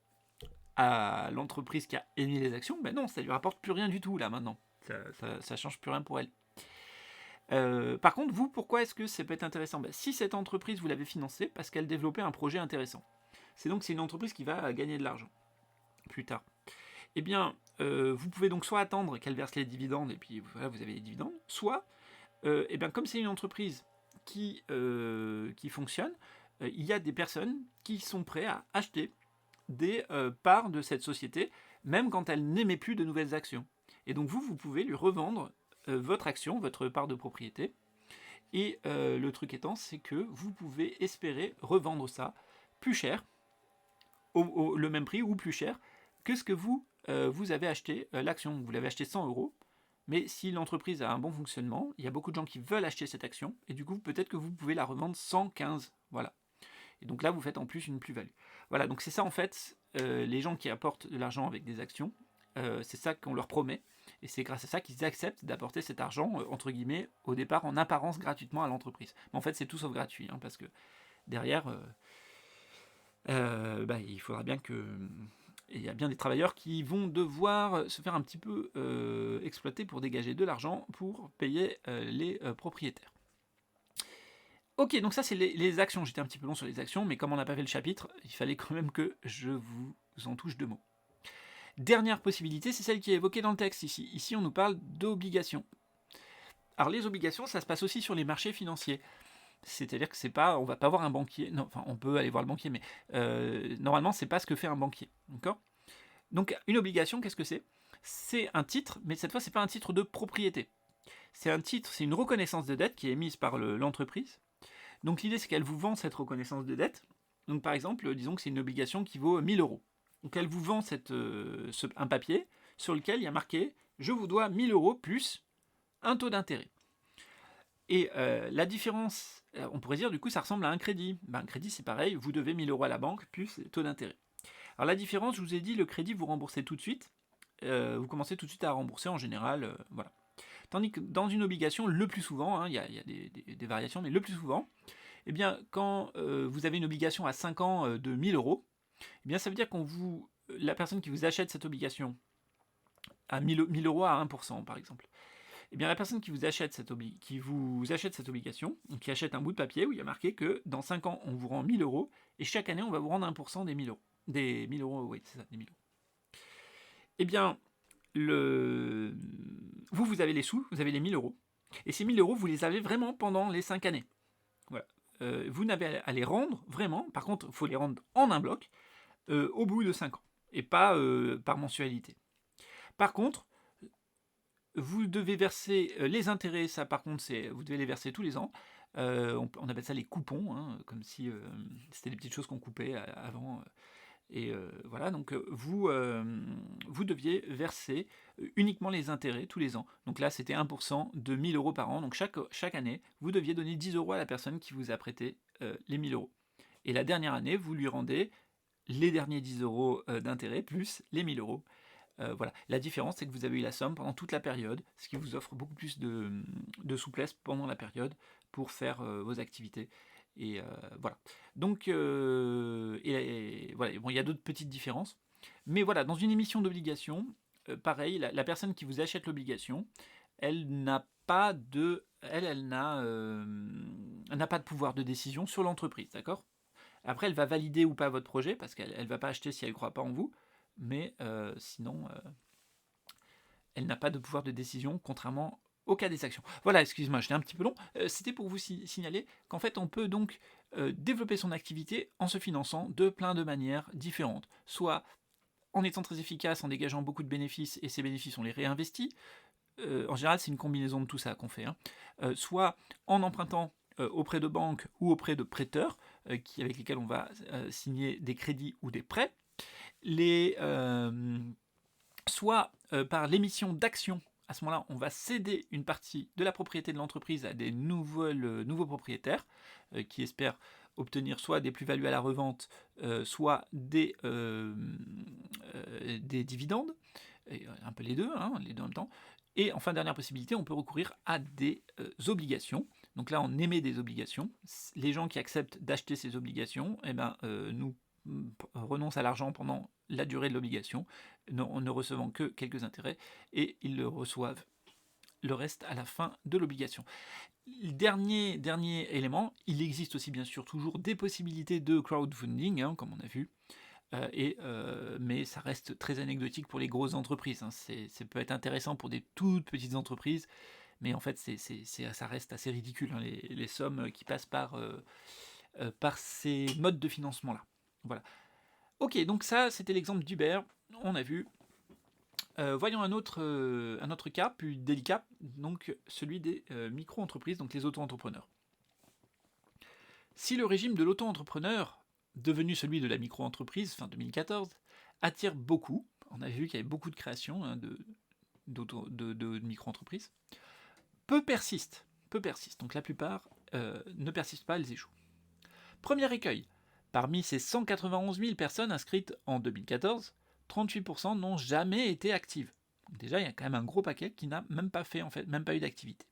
à l'entreprise qui a émis les actions? Ben non, ça lui rapporte plus rien du tout là maintenant. Ça change plus rien pour elle. Par contre, vous, pourquoi est-ce que ça peut être intéressant? Si cette entreprise, vous l'avez financée parce qu'elle développait un projet intéressant. C'est une entreprise qui va gagner de l'argent plus tard. Eh bien, vous pouvez donc soit attendre qu'elle verse les dividendes, et puis voilà, vous avez les dividendes, soit, eh bien, comme c'est une entreprise qui fonctionne, il y a des personnes qui sont prêtes à acheter des parts de cette société, même quand elle n'émet plus de nouvelles actions. Et donc vous pouvez lui revendre votre action, votre part de propriété. Et le truc étant, c'est que vous pouvez espérer revendre ça plus cher le même prix ou plus cher que ce que vous avez acheté l'action. Vous l'avez acheté 100 euros, mais si l'entreprise a un bon fonctionnement, il y a beaucoup de gens qui veulent acheter cette action, et du coup, peut-être que vous pouvez la revendre 115. Voilà. Et donc là, vous faites en plus une plus-value. Voilà, donc c'est ça en fait, les gens qui apportent de l'argent avec des actions, c'est ça qu'on leur promet, et c'est grâce à ça qu'ils acceptent d'apporter cet argent, entre guillemets, au départ en apparence gratuitement à l'entreprise. Mais en fait, c'est tout sauf gratuit, hein, parce que derrière, il faudra bien que... Il y a bien des travailleurs qui vont devoir se faire un petit peu exploiter pour dégager de l'argent pour payer les propriétaires. Ok, donc ça c'est les actions. J'étais un petit peu long sur les actions, mais comme on n'a pas fait le chapitre, il fallait quand même que je vous en touche 2 mots. Dernière possibilité, c'est celle qui est évoquée dans le texte ici. Ici, on nous parle d'obligations. Alors les obligations, ça se passe aussi sur les marchés financiers. C'est-à-dire que c'est pas, on va pas voir un banquier. Non, enfin, on peut aller voir le banquier, mais normalement, c'est pas ce que fait un banquier. D'accord ? Donc une obligation, qu'est-ce que c'est ? C'est un titre, mais cette fois, c'est pas un titre de propriété. C'est un titre, c'est une reconnaissance de dette qui est émise par l'entreprise. Donc l'idée, c'est qu'elle vous vend cette reconnaissance de dette. Donc par exemple, disons que c'est une obligation qui vaut 1000 euros. Donc elle vous vend un papier sur lequel il y a marqué « Je vous dois 1000 euros plus un taux d'intérêt ». Et la différence, on pourrait dire du coup ça ressemble à un crédit. Un crédit c'est pareil, vous devez 1000 euros à la banque plus taux d'intérêt. Alors la différence, je vous ai dit, le crédit vous remboursez tout de suite. Vous commencez tout de suite à rembourser en général. Voilà. Tandis que dans une obligation, le plus souvent, il y a des variations, mais le plus souvent, eh bien, quand vous avez une obligation à 5 ans de 1000 euros, eh bien, ça veut dire la personne qui vous achète cette obligation à 1000 euros à 1%, par exemple, eh bien, la personne qui vous achète cette obligation, qui achète un bout de papier où il y a marqué que dans 5 ans, on vous rend 1000 euros, et chaque année, on va vous rendre 1% des 1000 euros. Des 1000 euros, oui, c'est ça, des 1000 euros. Eh bien, vous avez les sous, vous avez les 1000 euros, et ces 1000 euros, vous les avez vraiment pendant les 5 années. Voilà. Vous n'avez à les rendre vraiment, par contre, il faut les rendre en un bloc au bout de 5 ans, et pas par mensualité. Par contre, vous devez verser les intérêts, ça par contre, vous devez les verser tous les ans. On appelle ça les coupons, hein, comme si c'était des petites choses qu'on coupait avant. Et voilà, donc vous deviez verser uniquement les intérêts tous les ans. Donc là, c'était 1% de 1000 euros par an. Donc chaque année, vous deviez donner 10 euros à la personne qui vous a prêté les 1000 euros. Et la dernière année, vous lui rendez les derniers 10 euros d'intérêt plus les 1000 euros. Voilà. La différence, c'est que vous avez eu la somme pendant toute la période, ce qui vous offre beaucoup plus de souplesse pendant la période pour faire vos activités. Et voilà. Donc, voilà. Bon, il y a d'autres petites différences. Mais voilà, dans une émission d'obligation, pareil, la personne qui vous achète l'obligation, elle n'a pas de pouvoir de décision sur l'entreprise, d'accord ? Après, elle va valider ou pas votre projet, parce qu'elle ne va pas acheter si elle ne croit pas en vous, mais sinon, elle n'a pas de pouvoir de décision, contrairement au cas des actions. Voilà, excuse-moi, j'étais un petit peu long. C'était pour vous signaler qu'en fait, on peut donc développer son activité en se finançant de plein de manières différentes. Soit en étant très efficace, en dégageant beaucoup de bénéfices, et ces bénéfices, on les réinvestit. En général, c'est une combinaison de tout ça qu'on fait. Soit en empruntant auprès de banques ou auprès de prêteurs, avec lesquels on va signer des crédits ou des prêts. Soit par l'émission d'actions. À ce moment-là, on va céder une partie de la propriété de l'entreprise à des nouveaux propriétaires qui espèrent obtenir soit des plus-values à la revente, soit des dividendes, un peu les deux en même temps. Et enfin, dernière possibilité, on peut recourir à des obligations. Donc là, on émet des obligations. Les gens qui acceptent d'acheter ces obligations, nous renoncent à l'argent pendant la durée de l'obligation, ne recevant que quelques intérêts, et ils le reçoivent le reste à la fin de l'obligation. Dernier élément, il existe aussi bien sûr toujours des possibilités de crowdfunding, comme on a vu, mais ça reste très anecdotique pour les grosses entreprises. Ça peut être intéressant pour des toutes petites entreprises, mais en fait ça reste assez ridicule, les sommes qui passent par ces modes de financement-là. Voilà. Ok, donc ça, c'était l'exemple d'Uber, on a vu. Voyons un autre cas plus délicat, donc celui des micro-entreprises, donc les auto-entrepreneurs. Si le régime de l'auto-entrepreneur devenu celui de la micro-entreprise, fin 2014, attire beaucoup. On avait vu qu'il y avait beaucoup de créations de micro-entreprises. Peu persistent. Donc la plupart ne persistent pas, elles échouent. Premier écueil. Parmi ces 191 000 personnes inscrites en 2014, 38% n'ont jamais été actives. Donc déjà, il y a quand même un gros paquet qui n'a même pas fait, même pas eu d'activité.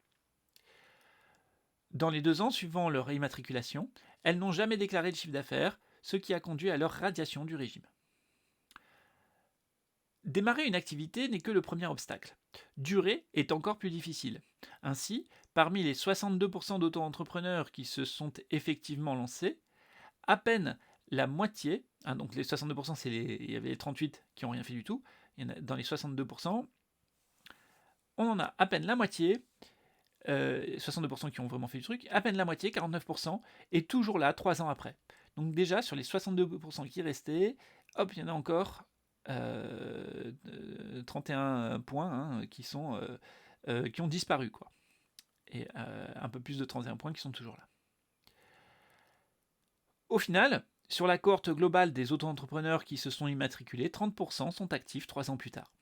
Dans les 2 ans suivant leur immatriculation, elles n'ont jamais déclaré de chiffre d'affaires, ce qui a conduit à leur radiation du régime. Démarrer une activité n'est que le premier obstacle. Durer est encore plus difficile. Ainsi, parmi les 62% d'auto-entrepreneurs qui se sont effectivement lancés, à peine la moitié, donc les 62%, il y avait les 38 qui n'ont rien fait du tout, dans les 62%, on en a à peine la moitié, 62% qui ont vraiment fait du truc, à peine la moitié, 49%, est toujours là 3 ans après. Donc déjà, sur les 62% qui restaient, hop, il y en a encore 31 points qui ont disparu, quoi. Et un peu plus de 31 points qui sont toujours là. Au final, sur la cohorte globale des auto-entrepreneurs qui se sont immatriculés, 30% sont actifs 3 ans plus tard.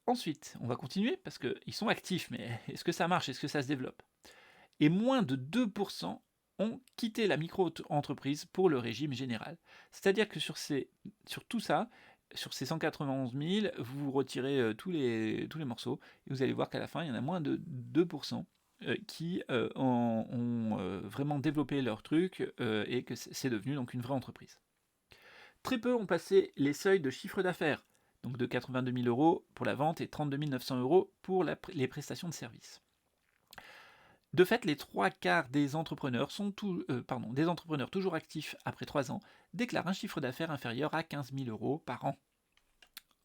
Ensuite, on va continuer parce qu'ils sont actifs, mais est-ce que ça marche? Est-ce que ça se développe? Et moins de 2% ont quitté la micro-entreprise pour le régime général. C'est-à-dire que sur tout ça, sur ces 191 000, vous retirez tous les morceaux et vous allez voir qu'à la fin, il y en a moins de 2% qui ont vraiment développé leur truc et que c'est devenu donc une vraie entreprise. Très peu ont passé les seuils de chiffre d'affaires, donc de 82 000 euros pour la vente et 32 900 euros pour les prestations de services. De fait, les 3/4 des entrepreneurs des entrepreneurs toujours actifs après 3 ans déclarent un chiffre d'affaires inférieur à 15 000 euros par an.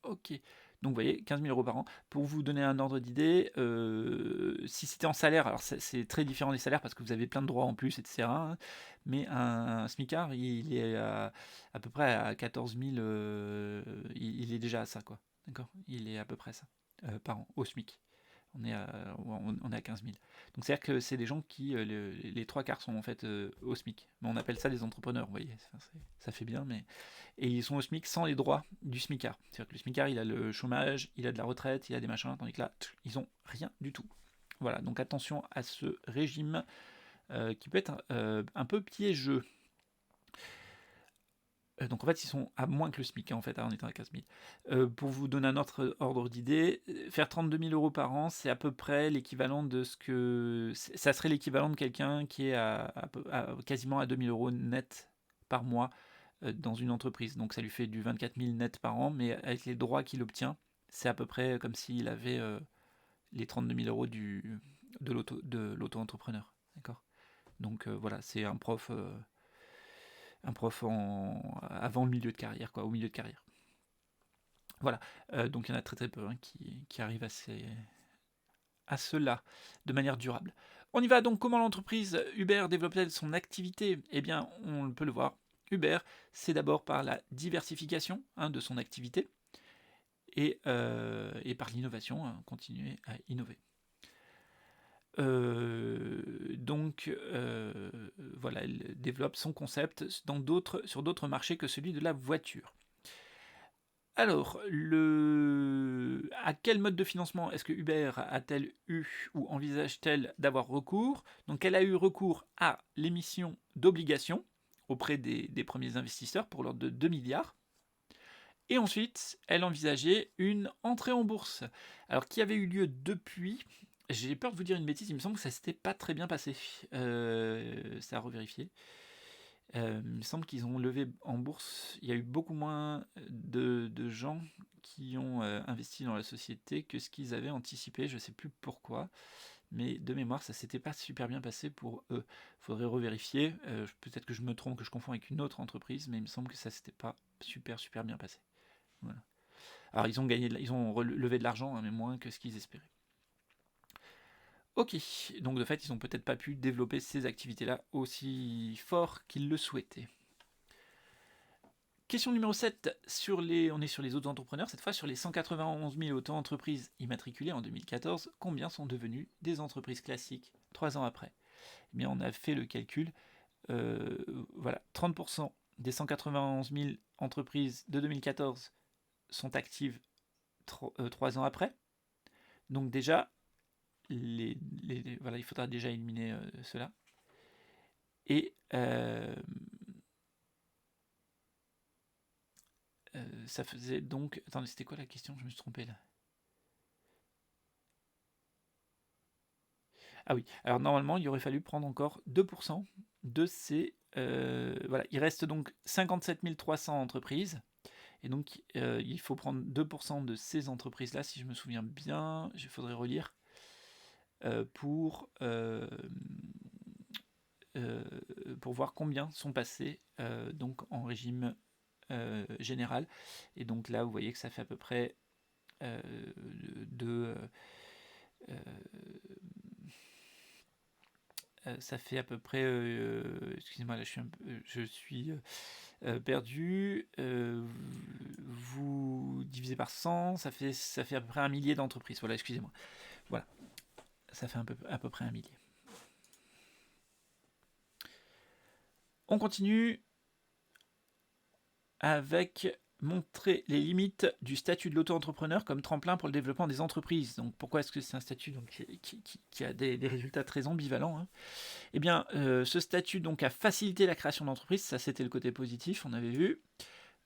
Ok, donc vous voyez, 15 000 euros par an. Pour vous donner un ordre d'idée, si c'était en salaire, alors c'est très différent des salaires parce que vous avez plein de droits en plus, etc. Mais un smicard, il est à peu près à 14 000, il est déjà à ça, quoi. D'accord. Il est à peu près ça, par an, au SMIC. On est à 15 000. Donc c'est-à-dire que c'est des gens qui, les 3/4 sont en fait au SMIC. Mais on appelle ça des entrepreneurs, vous voyez, ça fait bien, mais... Et ils sont au SMIC sans les droits du SMICard. C'est-à-dire que le SMICard, il a le chômage, il a de la retraite, il a des machins, tandis que là, ils ont rien du tout. Voilà, donc attention à ce régime qui peut être un peu piégeux. Donc en fait, ils sont à moins que le SMIC, en fait, en étant à 15 000. Pour vous donner un autre ordre d'idée, faire 32 000 euros par an, c'est à peu près l'équivalent de ce que... Ça serait l'équivalent de quelqu'un qui est quasiment à 2 000 euros net par mois dans une entreprise. Donc ça lui fait du 24 000 net par an, mais avec les droits qu'il obtient, c'est à peu près comme s'il avait les 32 000 euros de l'auto-entrepreneur. D'accord. Donc voilà, c'est un prof avant le milieu de carrière, quoi, au milieu de carrière. Voilà, donc il y en a très très peu qui arrivent à cela de manière durable. On y va donc. Comment l'entreprise Uber développe-t-elle son activité? Eh bien, on peut le voir. Uber, c'est d'abord par la diversification de son activité et par l'innovation, continuer à innover. Voilà, elle développe son concept sur d'autres marchés que celui de la voiture. Alors, à quel mode de financement est-ce que Uber a-t-elle eu ou envisage-t-elle d'avoir recours? Donc, elle a eu recours à l'émission d'obligations auprès des premiers investisseurs pour l'ordre de 2 milliards. Et ensuite, elle envisageait une entrée en bourse. Alors, qui avait eu lieu depuis... J'ai peur de vous dire une bêtise, il me semble que ça s'était pas très bien passé. C'est à revérifier. Il me semble qu'ils ont levé en bourse. Il y a eu beaucoup moins de gens qui ont investi dans la société que ce qu'ils avaient anticipé. Je ne sais plus pourquoi. Mais de mémoire, ça s'était pas super bien passé pour eux. Il faudrait revérifier. Peut-être que je me trompe, que je confonds avec une autre entreprise, mais il me semble que ça s'était pas super bien passé. Voilà. Alors ils ont levé de l'argent, mais moins que ce qu'ils espéraient. Ok, donc de fait, ils n'ont peut-être pas pu développer ces activités-là aussi fort qu'ils le souhaitaient. Question numéro 7, on est sur les auto-entrepreneurs, cette fois sur les 191 000 auto-entreprises immatriculées en 2014, combien sont devenues des entreprises classiques 3 ans après? Eh bien, on a fait le calcul, voilà, 30% des 191 000 entreprises de 2014 sont actives 3 ans après. Donc déjà, voilà, il faudra déjà éliminer cela. Et ça faisait donc... Attendez, c'était quoi la question? Je me suis trompé là. Ah oui, alors normalement, il aurait fallu prendre encore 2% de ces... voilà, il reste donc 57 300 entreprises. Et donc, il faut prendre 2% de ces entreprises-là, si je me souviens bien. Il faudrait relire. Pour voir combien sont passés donc en régime général. Et donc là, vous voyez que ça fait à peu près ça fait à peu près, excusez-moi, là je suis perdu. Vous divisez par 100, ça fait à peu près 1 millier d'entreprises. Voilà, excusez-moi. Voilà, ça fait à peu près 1 millier. On continue avec montrer les limites du statut de l'auto-entrepreneur comme tremplin pour le développement des entreprises. Donc pourquoi est-ce que c'est un statut donc, qui a des résultats très ambivalents, hein? Eh bien, ce statut donc a facilité la création d'entreprises, ça c'était le côté positif, on avait vu,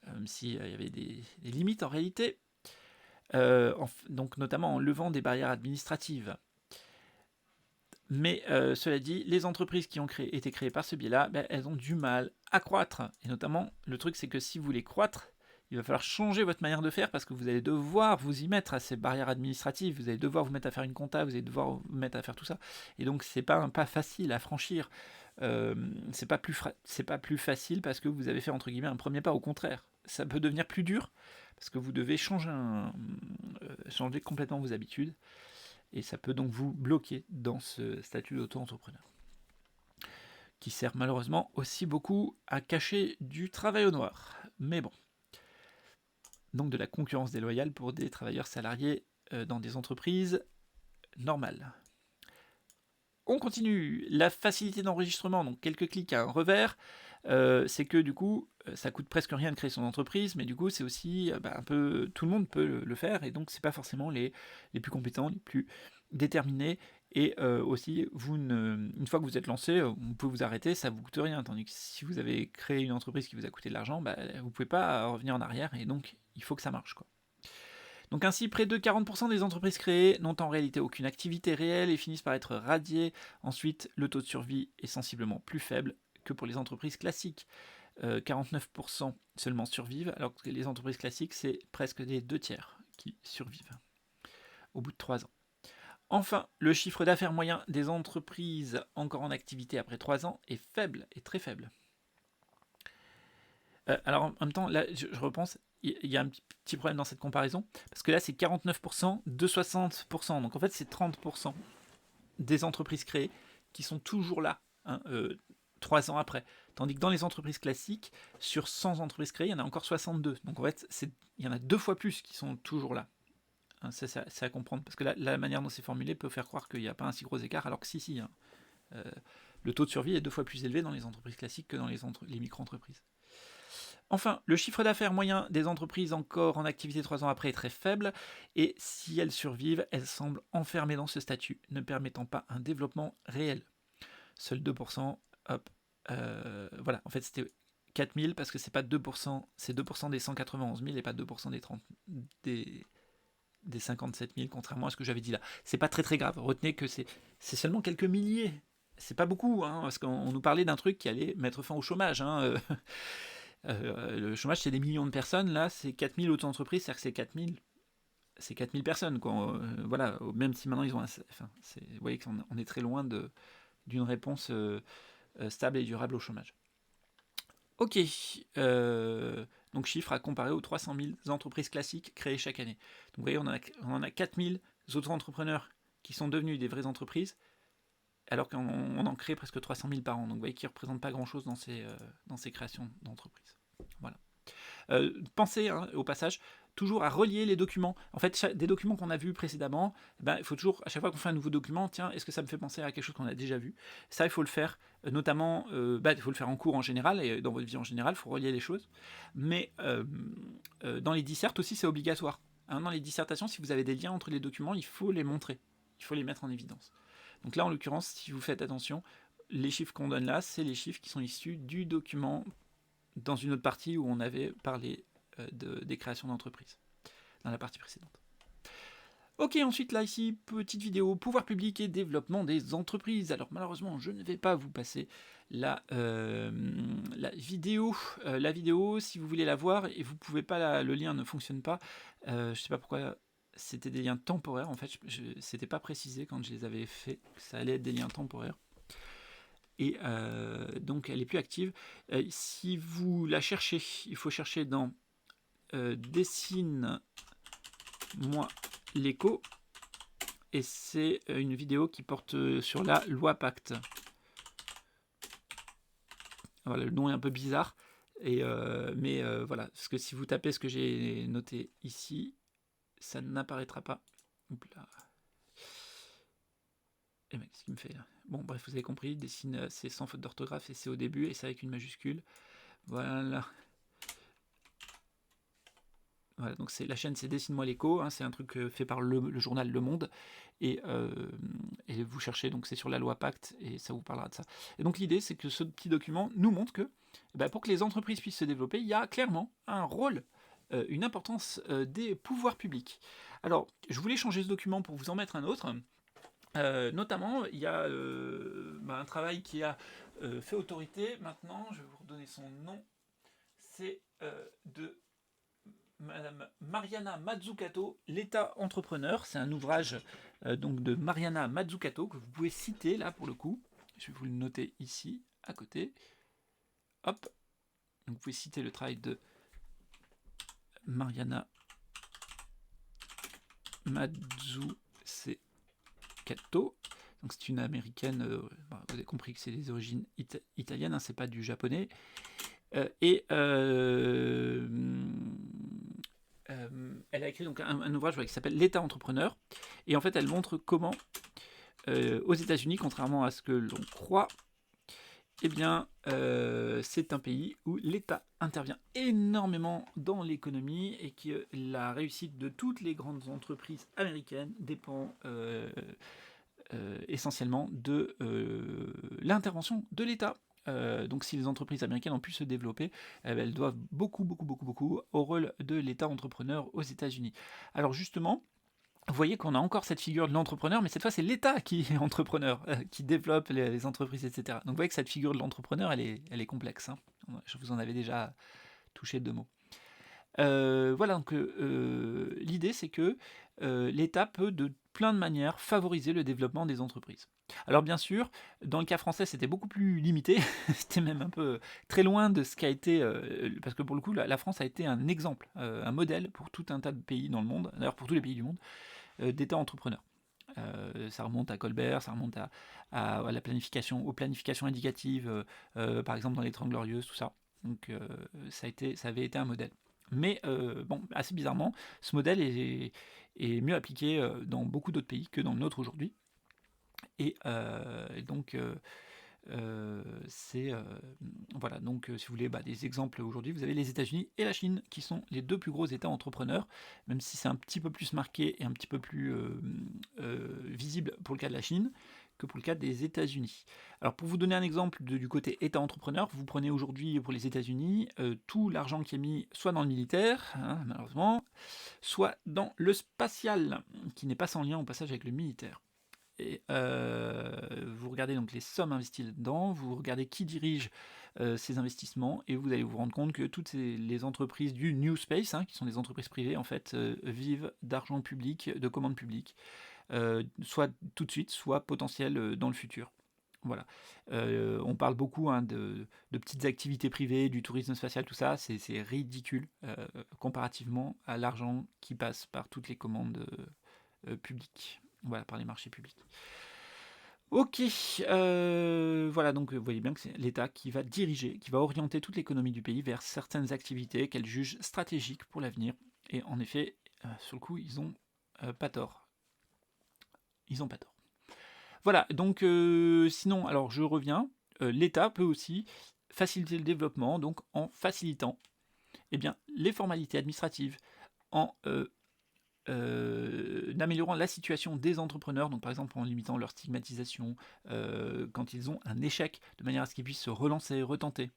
même s'il y avait des limites en réalité, donc notamment en levant des barrières administratives. Mais cela dit, les entreprises qui ont été créées par ce biais-là, elles ont du mal à croître. Et notamment, le truc c'est que si vous voulez croître, il va falloir changer votre manière de faire parce que vous allez devoir vous y mettre à ces barrières administratives, vous allez devoir vous mettre à faire une compta, vous allez devoir vous mettre à faire tout ça. Et donc c'est pas un pas facile à franchir. C'est pas plus facile parce que vous avez fait entre guillemets un premier pas. Au contraire, ça peut devenir plus dur parce que vous devez changer complètement vos habitudes. Et ça peut donc vous bloquer dans ce statut d'auto-entrepreneur, qui sert malheureusement aussi beaucoup à cacher du travail au noir. Mais bon. Donc de la concurrence déloyale pour des travailleurs salariés dans des entreprises normales. On continue. La facilité d'enregistrement, donc quelques clics à un revers, c'est que du coup, ça coûte presque rien de créer son entreprise, mais du coup, c'est aussi un peu tout le monde peut le faire, et donc c'est pas forcément les plus compétents, les plus déterminés. Et aussi, une fois que vous êtes lancé, vous pouvez vous arrêter, ça vous coûte rien. Tandis que si vous avez créé une entreprise qui vous a coûté de l'argent, vous pouvez pas revenir en arrière, et donc il faut que ça marche, quoi. Donc ainsi, près de 40% des entreprises créées n'ont en réalité aucune activité réelle et finissent par être radiées. Ensuite, le taux de survie est sensiblement plus faible que pour les entreprises classiques. 49% seulement survivent, alors que les entreprises classiques, c'est presque des 2/3 qui survivent au bout de 3 ans. Enfin, le chiffre d'affaires moyen des entreprises encore en activité après 3 ans est faible, est très faible. Alors en même temps, là, je repense, il y a un petit problème dans cette comparaison, parce que là, c'est 49% de 60%. Donc en fait, c'est 30% des entreprises créées qui sont toujours là, hein, 3 ans après. Tandis que dans les entreprises classiques, sur 100 entreprises créées, il y en a encore 62. Donc en fait, il y en a 2 fois plus qui sont toujours là. Hein, c'est à comprendre, parce que la manière dont c'est formulé peut faire croire qu'il n'y a pas un si gros écart, alors que si, hein. Le taux de survie est 2 fois plus élevé dans les entreprises classiques que dans les micro-entreprises. Enfin, le chiffre d'affaires moyen des entreprises encore en activité 3 ans après est très faible, et si elles survivent, elles semblent enfermées dans ce statut, ne permettant pas un développement réel. Seuls 2%, hop, voilà, en fait c'était 4000 parce que c'est pas 2%, c'est 2% des 191 000 et pas 2% des 57 000, contrairement à ce que j'avais dit là. C'est pas très très grave, retenez que c'est seulement quelques milliers. C'est pas beaucoup, hein, parce qu'on nous parlait d'un truc qui allait mettre fin au chômage, hein. Le chômage, c'est des millions de personnes. Là, c'est 4000 auto-entreprises, c'est-à-dire que c'est 4000 personnes, quoi. Voilà, même si maintenant ils ont vous voyez qu'on est très loin d'une réponse stable et durable au chômage. Ok, donc chiffre à comparer aux 300 000 entreprises classiques créées chaque année. Donc vous voyez, on en a 4000 auto-entrepreneurs qui sont devenus des vraies entreprises, alors qu'on en crée presque 300 000 par an. Donc vous voyez qu'ils ne représentent pas grand-chose dans ces créations d'entreprises. Voilà. Pensez, hein, au passage, toujours à relier les documents. En fait, des documents qu'on a vus précédemment, il faut toujours, à chaque fois qu'on fait un nouveau document, tiens, est-ce que ça me fait penser à quelque chose qu'on a déjà vu? Ça, il faut le faire, notamment, il faut le faire en cours en général, et dans votre vie en général, il faut relier les choses. Mais dans les dissertes aussi, c'est obligatoire. Hein, dans les dissertations, si vous avez des liens entre les documents, il faut les montrer. Il faut les mettre en évidence. Donc là, en l'occurrence, si vous faites attention, les chiffres qu'on donne là, c'est les chiffres qui sont issus du document dans une autre partie où on avait parlé des créations d'entreprises, dans la partie précédente. Ok, ensuite là ici, petite vidéo, pouvoir public et développement des entreprises. Alors malheureusement, je ne vais pas vous passer la vidéo. La vidéo, si vous voulez la voir, et vous pouvez pas, le lien ne fonctionne pas. Je sais pas pourquoi c'était des liens temporaires, en fait, c'était pas précisé quand je les avais fait, que ça allait être des liens temporaires. Et donc elle est plus active. Si vous la cherchez, il faut chercher dans dessine-moi l'écho, et c'est une vidéo qui porte sur la loi Pacte. Voilà, le nom est un peu bizarre, mais voilà, parce que si vous tapez ce que j'ai noté ici, ça n'apparaîtra pas. Oups là. Et mec, qu'est-ce qu'il me fait là? Bon, bref, vous avez compris, dessine, c'est sans faute d'orthographe et c'est au début, et c'est avec une majuscule. Voilà. Voilà, donc la chaîne, c'est Dessine-moi l'écho, hein, c'est un truc fait par le journal Le Monde, et vous cherchez, donc c'est sur la loi Pacte, et ça vous parlera de ça. Et donc l'idée, c'est que ce petit document nous montre que pour que les entreprises puissent se développer, il y a clairement un rôle, une importance des pouvoirs publics. Alors, je voulais changer ce document pour vous en mettre un autre. Notamment, il y a un travail qui a fait autorité. Maintenant, je vais vous redonner son nom. C'est de Madame Mariana Mazzucato, l'État entrepreneur. C'est un ouvrage donc de Mariana Mazzucato que vous pouvez citer là pour le coup. Je vais vous le noter ici à côté. Hop. Donc vous pouvez citer le travail de Mariana Mazzucato. Donc c'est une américaine. Vous avez compris que c'est des origines italiennes, hein, c'est pas du japonais. Elle a écrit donc un ouvrage qui s'appelle L'État entrepreneur, et en fait elle montre comment aux États-Unis, contrairement à ce que l'on croit, c'est un pays où l'État intervient énormément dans l'économie, et que la réussite de toutes les grandes entreprises américaines dépend essentiellement de l'intervention de l'État. Donc si les entreprises américaines ont pu se développer, elles doivent beaucoup au rôle de l'État entrepreneur aux États-Unis. Alors justement, vous voyez qu'on a encore cette figure de l'entrepreneur, mais cette fois c'est l'État qui est entrepreneur, qui développe les entreprises, etc. Donc vous voyez que cette figure de l'entrepreneur, elle est complexe, hein. Je vous en avais déjà touché 2 mots. Voilà, donc l'idée c'est que l'État peut de plein de manières favoriser le développement des entreprises. Alors bien sûr, dans le cas français, c'était beaucoup plus limité, c'était même un peu très loin de ce qu'a été, parce que pour le coup, la France a été un exemple, un modèle pour tout un tas de pays dans le monde, d'ailleurs pour tous les pays du monde, d'État entrepreneur. Ça remonte à Colbert, ça remonte à la planification, aux planifications indicatives, par exemple dans les 30 Glorieuses, tout ça. Donc ça avait été un modèle. Mais assez bizarrement, ce modèle est mieux appliqué dans beaucoup d'autres pays que dans le nôtre aujourd'hui. Et donc, voilà. Donc, si vous voulez des exemples aujourd'hui, vous avez les États-Unis et la Chine qui sont les 2 plus gros États entrepreneurs, même si c'est un petit peu plus marqué et un petit peu plus visible pour le cas de la Chine que pour le cas des États-Unis. Alors pour vous donner un exemple du côté État entrepreneur, vous prenez aujourd'hui pour les États-Unis tout l'argent qui est mis soit dans le militaire, hein, malheureusement, soit dans le spatial, qui n'est pas sans lien au passage avec le militaire. Et vous regardez donc les sommes investies là-dedans, vous regardez qui dirige ces investissements, et vous allez vous rendre compte que toutes les entreprises du New Space, hein, qui sont des entreprises privées, en fait, vivent d'argent public, de commandes publiques, soit tout de suite, soit potentiel dans le futur. Voilà. On parle beaucoup, hein, de petites activités privées, du tourisme spatial, tout ça, c'est ridicule comparativement à l'argent qui passe par toutes les commandes publiques. Voilà, par les marchés publics. Ok, voilà, donc vous voyez bien que c'est l'État qui va diriger, qui va orienter toute l'économie du pays vers certaines activités qu'elle juge stratégiques pour l'avenir, Et en effet, sur le coup, ils ont pas tort. Ils ont pas tort. Voilà, donc sinon, alors je reviens, l'État peut aussi faciliter le développement, donc en facilitant les formalités administratives, en améliorant la situation des entrepreneurs, donc par exemple en limitant leur stigmatisation quand ils ont un échec, de manière à ce qu'ils puissent se relancer, retenter.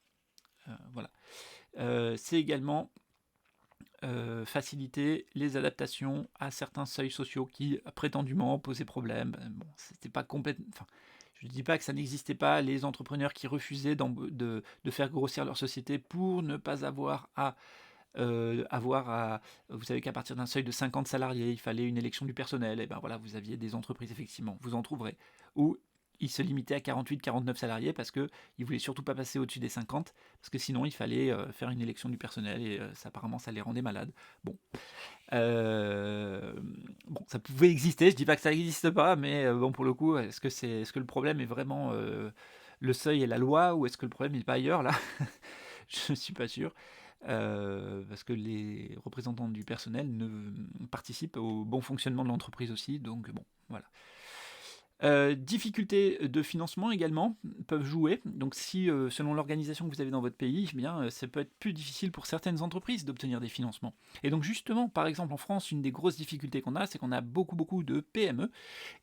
Voilà. C'est également faciliter les adaptations à certains seuils sociaux qui prétendument posaient problème. Bon, c'était pas complètement. Enfin, je ne dis pas que ça n'existait pas, les entrepreneurs qui refusaient de faire grossir leur société pour ne pas avoir à vous savez qu'à partir d'un seuil de 50 salariés, il fallait une élection du personnel, et ben voilà, vous aviez des entreprises, effectivement, vous en trouverez, où ils se limitaient à 48-49 salariés parce qu'ils ne voulaient surtout pas passer au-dessus des 50, parce que sinon il fallait faire une élection du personnel, et apparemment ça les rendait malades. Bon, ça pouvait exister, je ne dis pas que ça n'existe pas, mais bon, pour le coup, est-ce que le problème est vraiment le seuil et la loi, ou est-ce que le problème n'est pas ailleurs, là? Je ne suis pas sûr. Parce que les représentants du personnel participent au bon fonctionnement de l'entreprise aussi, donc bon, voilà. Difficultés de financement également peuvent jouer. Donc si selon l'organisation que vous avez dans votre pays, ça peut être plus difficile pour certaines entreprises d'obtenir des financements. Et donc justement, par exemple en France, une des grosses difficultés qu'on a, c'est qu'on a beaucoup de PME.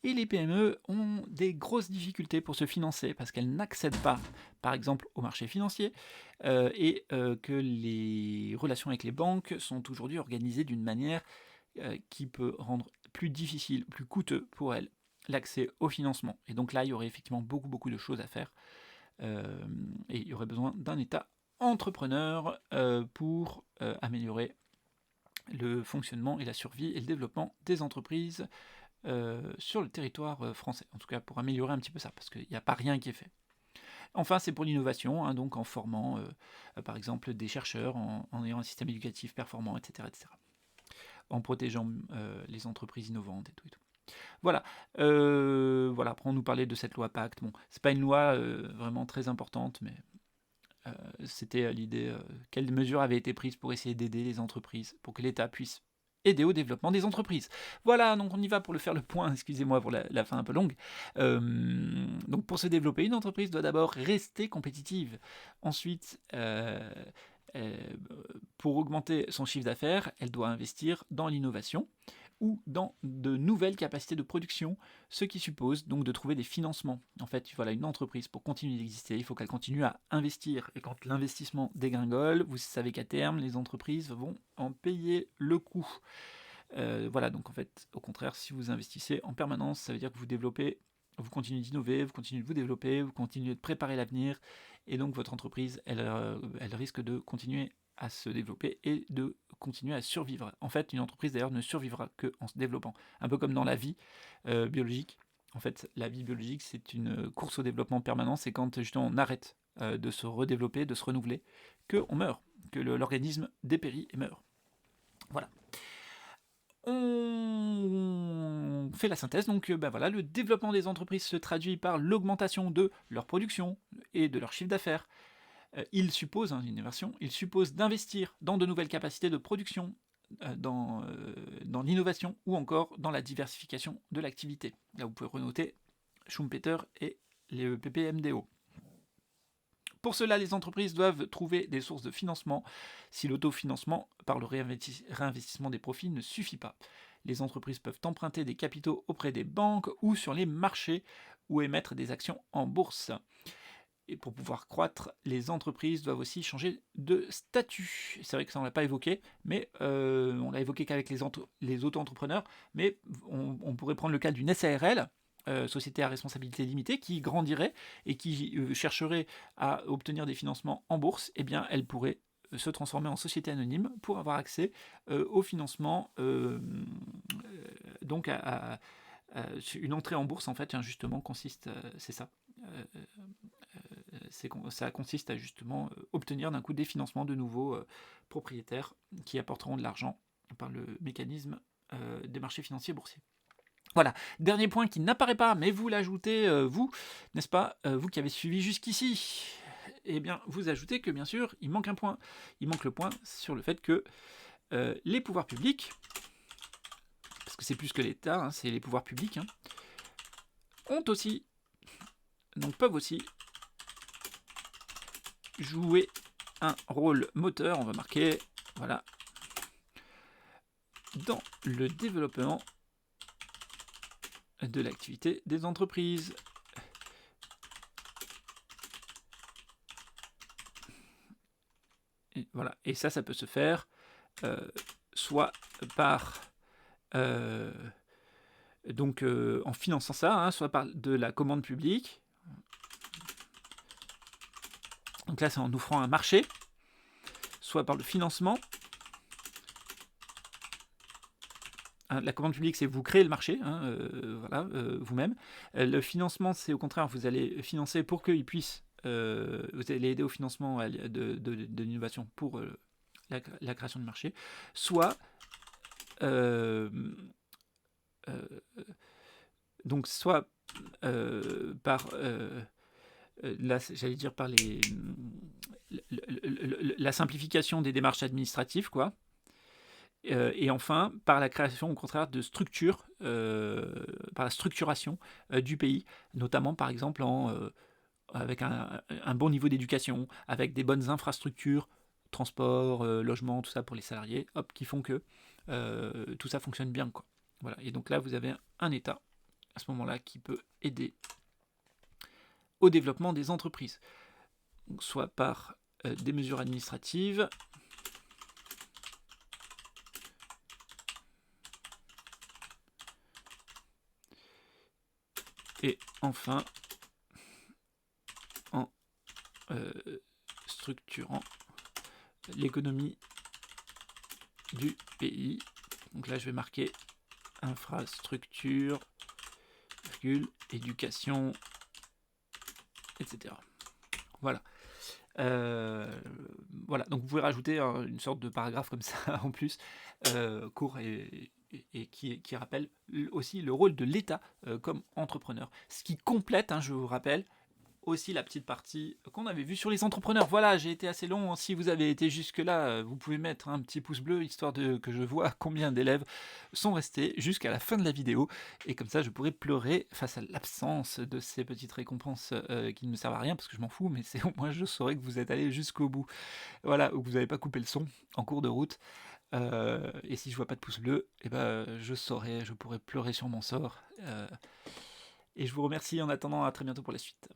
Et les PME ont des grosses difficultés pour se financer parce qu'elles n'accèdent pas, par exemple, au marché financier et que les relations avec les banques sont aujourd'hui organisées d'une manière qui peut rendre plus difficile, plus coûteux pour elles l'accès au financement. Et donc là, il y aurait effectivement beaucoup de choses à faire. Et il y aurait besoin d'un État entrepreneur pour améliorer le fonctionnement et la survie et le développement des entreprises sur le territoire français. En tout cas, pour améliorer un petit peu ça, parce qu'il n'y a pas rien qui est fait. Enfin, c'est pour l'innovation, donc en formant, par exemple, des chercheurs, en ayant un système éducatif performant, etc. En protégeant les entreprises innovantes et tout. Voilà. Après on nous parlait de cette loi Pacte. Bon, c'est pas une loi vraiment très importante, mais c'était l'idée. Quelles mesures avaient été prises pour essayer d'aider les entreprises, pour que l'État puisse aider au développement des entreprises. Voilà, donc on y va pour faire le point, excusez-moi pour la fin un peu longue. Donc pour se développer, une entreprise doit d'abord rester compétitive. Ensuite, pour augmenter son chiffre d'affaires, elle doit investir dans l'innovation ou dans de nouvelles capacités de production, ce qui suppose donc de trouver des financements. En fait, voilà, une entreprise, pour continuer d'exister, il faut qu'elle continue à investir. Et quand l'investissement dégringole, vous savez qu'à terme, les entreprises vont en payer le coût. Voilà, donc en fait, au contraire, si vous investissez en permanence, ça veut dire que vous développez, vous continuez d'innover, vous continuez de vous développer, vous continuez de préparer l'avenir, et donc votre entreprise, elle risque de continuer à se développer et de continuer à survivre. En fait, une entreprise d'ailleurs ne survivra qu'en se développant. Un peu comme dans la vie biologique. En fait, la vie biologique, c'est une course au développement permanent. C'est quand justement on arrête de se redévelopper, de se renouveler, qu'on meurt, que l'organisme dépérit et meurt. Voilà. On fait la synthèse, donc voilà, le développement des entreprises se traduit par l'augmentation de leur production et de leur chiffre d'affaires. Il suppose d'investir dans de nouvelles capacités de production, dans l'innovation ou encore dans la diversification de l'activité. Là, vous pouvez renoter Schumpeter et les PPMDO. Pour cela, les entreprises doivent trouver des sources de financement si l'autofinancement par le réinvestissement des profits ne suffit pas. Les entreprises peuvent emprunter des capitaux auprès des banques ou sur les marchés ou émettre des actions en bourse. Et pour pouvoir croître, les entreprises doivent aussi changer de statut. C'est vrai que ça on ne l'a pas évoqué, mais on l'a évoqué qu'avec les auto-entrepreneurs, mais on pourrait prendre le cas d'une SARL, société à responsabilité limitée, qui grandirait et qui chercherait à obtenir des financements en bourse. Eh bien, elle pourrait se transformer en société anonyme pour avoir accès au financement, donc à une entrée en bourse, en fait, justement, consiste, c'est ça. Ça consiste à justement obtenir d'un coup des financements de nouveaux propriétaires qui apporteront de l'argent par le mécanisme des marchés financiers boursiers. Voilà, dernier point qui n'apparaît pas, mais vous l'ajoutez, vous, n'est-ce pas, vous qui avez suivi jusqu'ici. Eh bien, vous ajoutez que, bien sûr, il manque un point. Il manque le point sur le fait que les pouvoirs publics, parce que c'est plus que l'État, hein, c'est les pouvoirs publics, hein, peuvent aussi jouer un rôle moteur, on va marquer, voilà, dans le développement de l'activité des entreprises. Et voilà, et ça peut se faire soit par en finançant ça, hein, soit par de la commande publique. Donc là, c'est en offrant un marché, soit par le financement. La commande publique, c'est vous créez le marché, hein, voilà, vous-même. Le financement, c'est au contraire, vous allez financer pour qu'ils puissent, vous allez aider au financement de l'innovation pour la création de marché, soit donc soit par là, j'allais dire par la simplification des démarches administratives, quoi. Et enfin, par la création, au contraire, de structures, par la structuration du pays, notamment, par exemple, avec un bon niveau d'éducation, avec des bonnes infrastructures, transport, logement, tout ça pour les salariés, hop, qui font que tout ça fonctionne bien, quoi. Voilà. Et donc là, vous avez un État, à ce moment-là, qui peut aider au développement des entreprises, donc, soit par des mesures administratives, et enfin en structurant l'économie du pays. Donc là, je vais marquer infrastructure, éducation, etc. Voilà. Voilà. Donc vous pouvez rajouter une sorte de paragraphe comme ça en plus, court et qui rappelle aussi le rôle de l'État comme entrepreneur. Ce qui complète, hein, je vous rappelle, aussi la petite partie qu'on avait vue sur les entrepreneurs. Voilà, j'ai été assez long. Si vous avez été jusque-là, vous pouvez mettre un petit pouce bleu, histoire que je vois combien d'élèves sont restés jusqu'à la fin de la vidéo. Et comme ça, je pourrais pleurer face à l'absence de ces petites récompenses qui ne me servent à rien, parce que je m'en fous, mais c'est au moins je saurais que vous êtes allés jusqu'au bout. Voilà, ou que vous n'avez pas coupé le son en cours de route. Et si je vois pas de pouce bleu, eh ben, je pourrais pleurer sur mon sort. Et je vous remercie en attendant, à très bientôt pour la suite.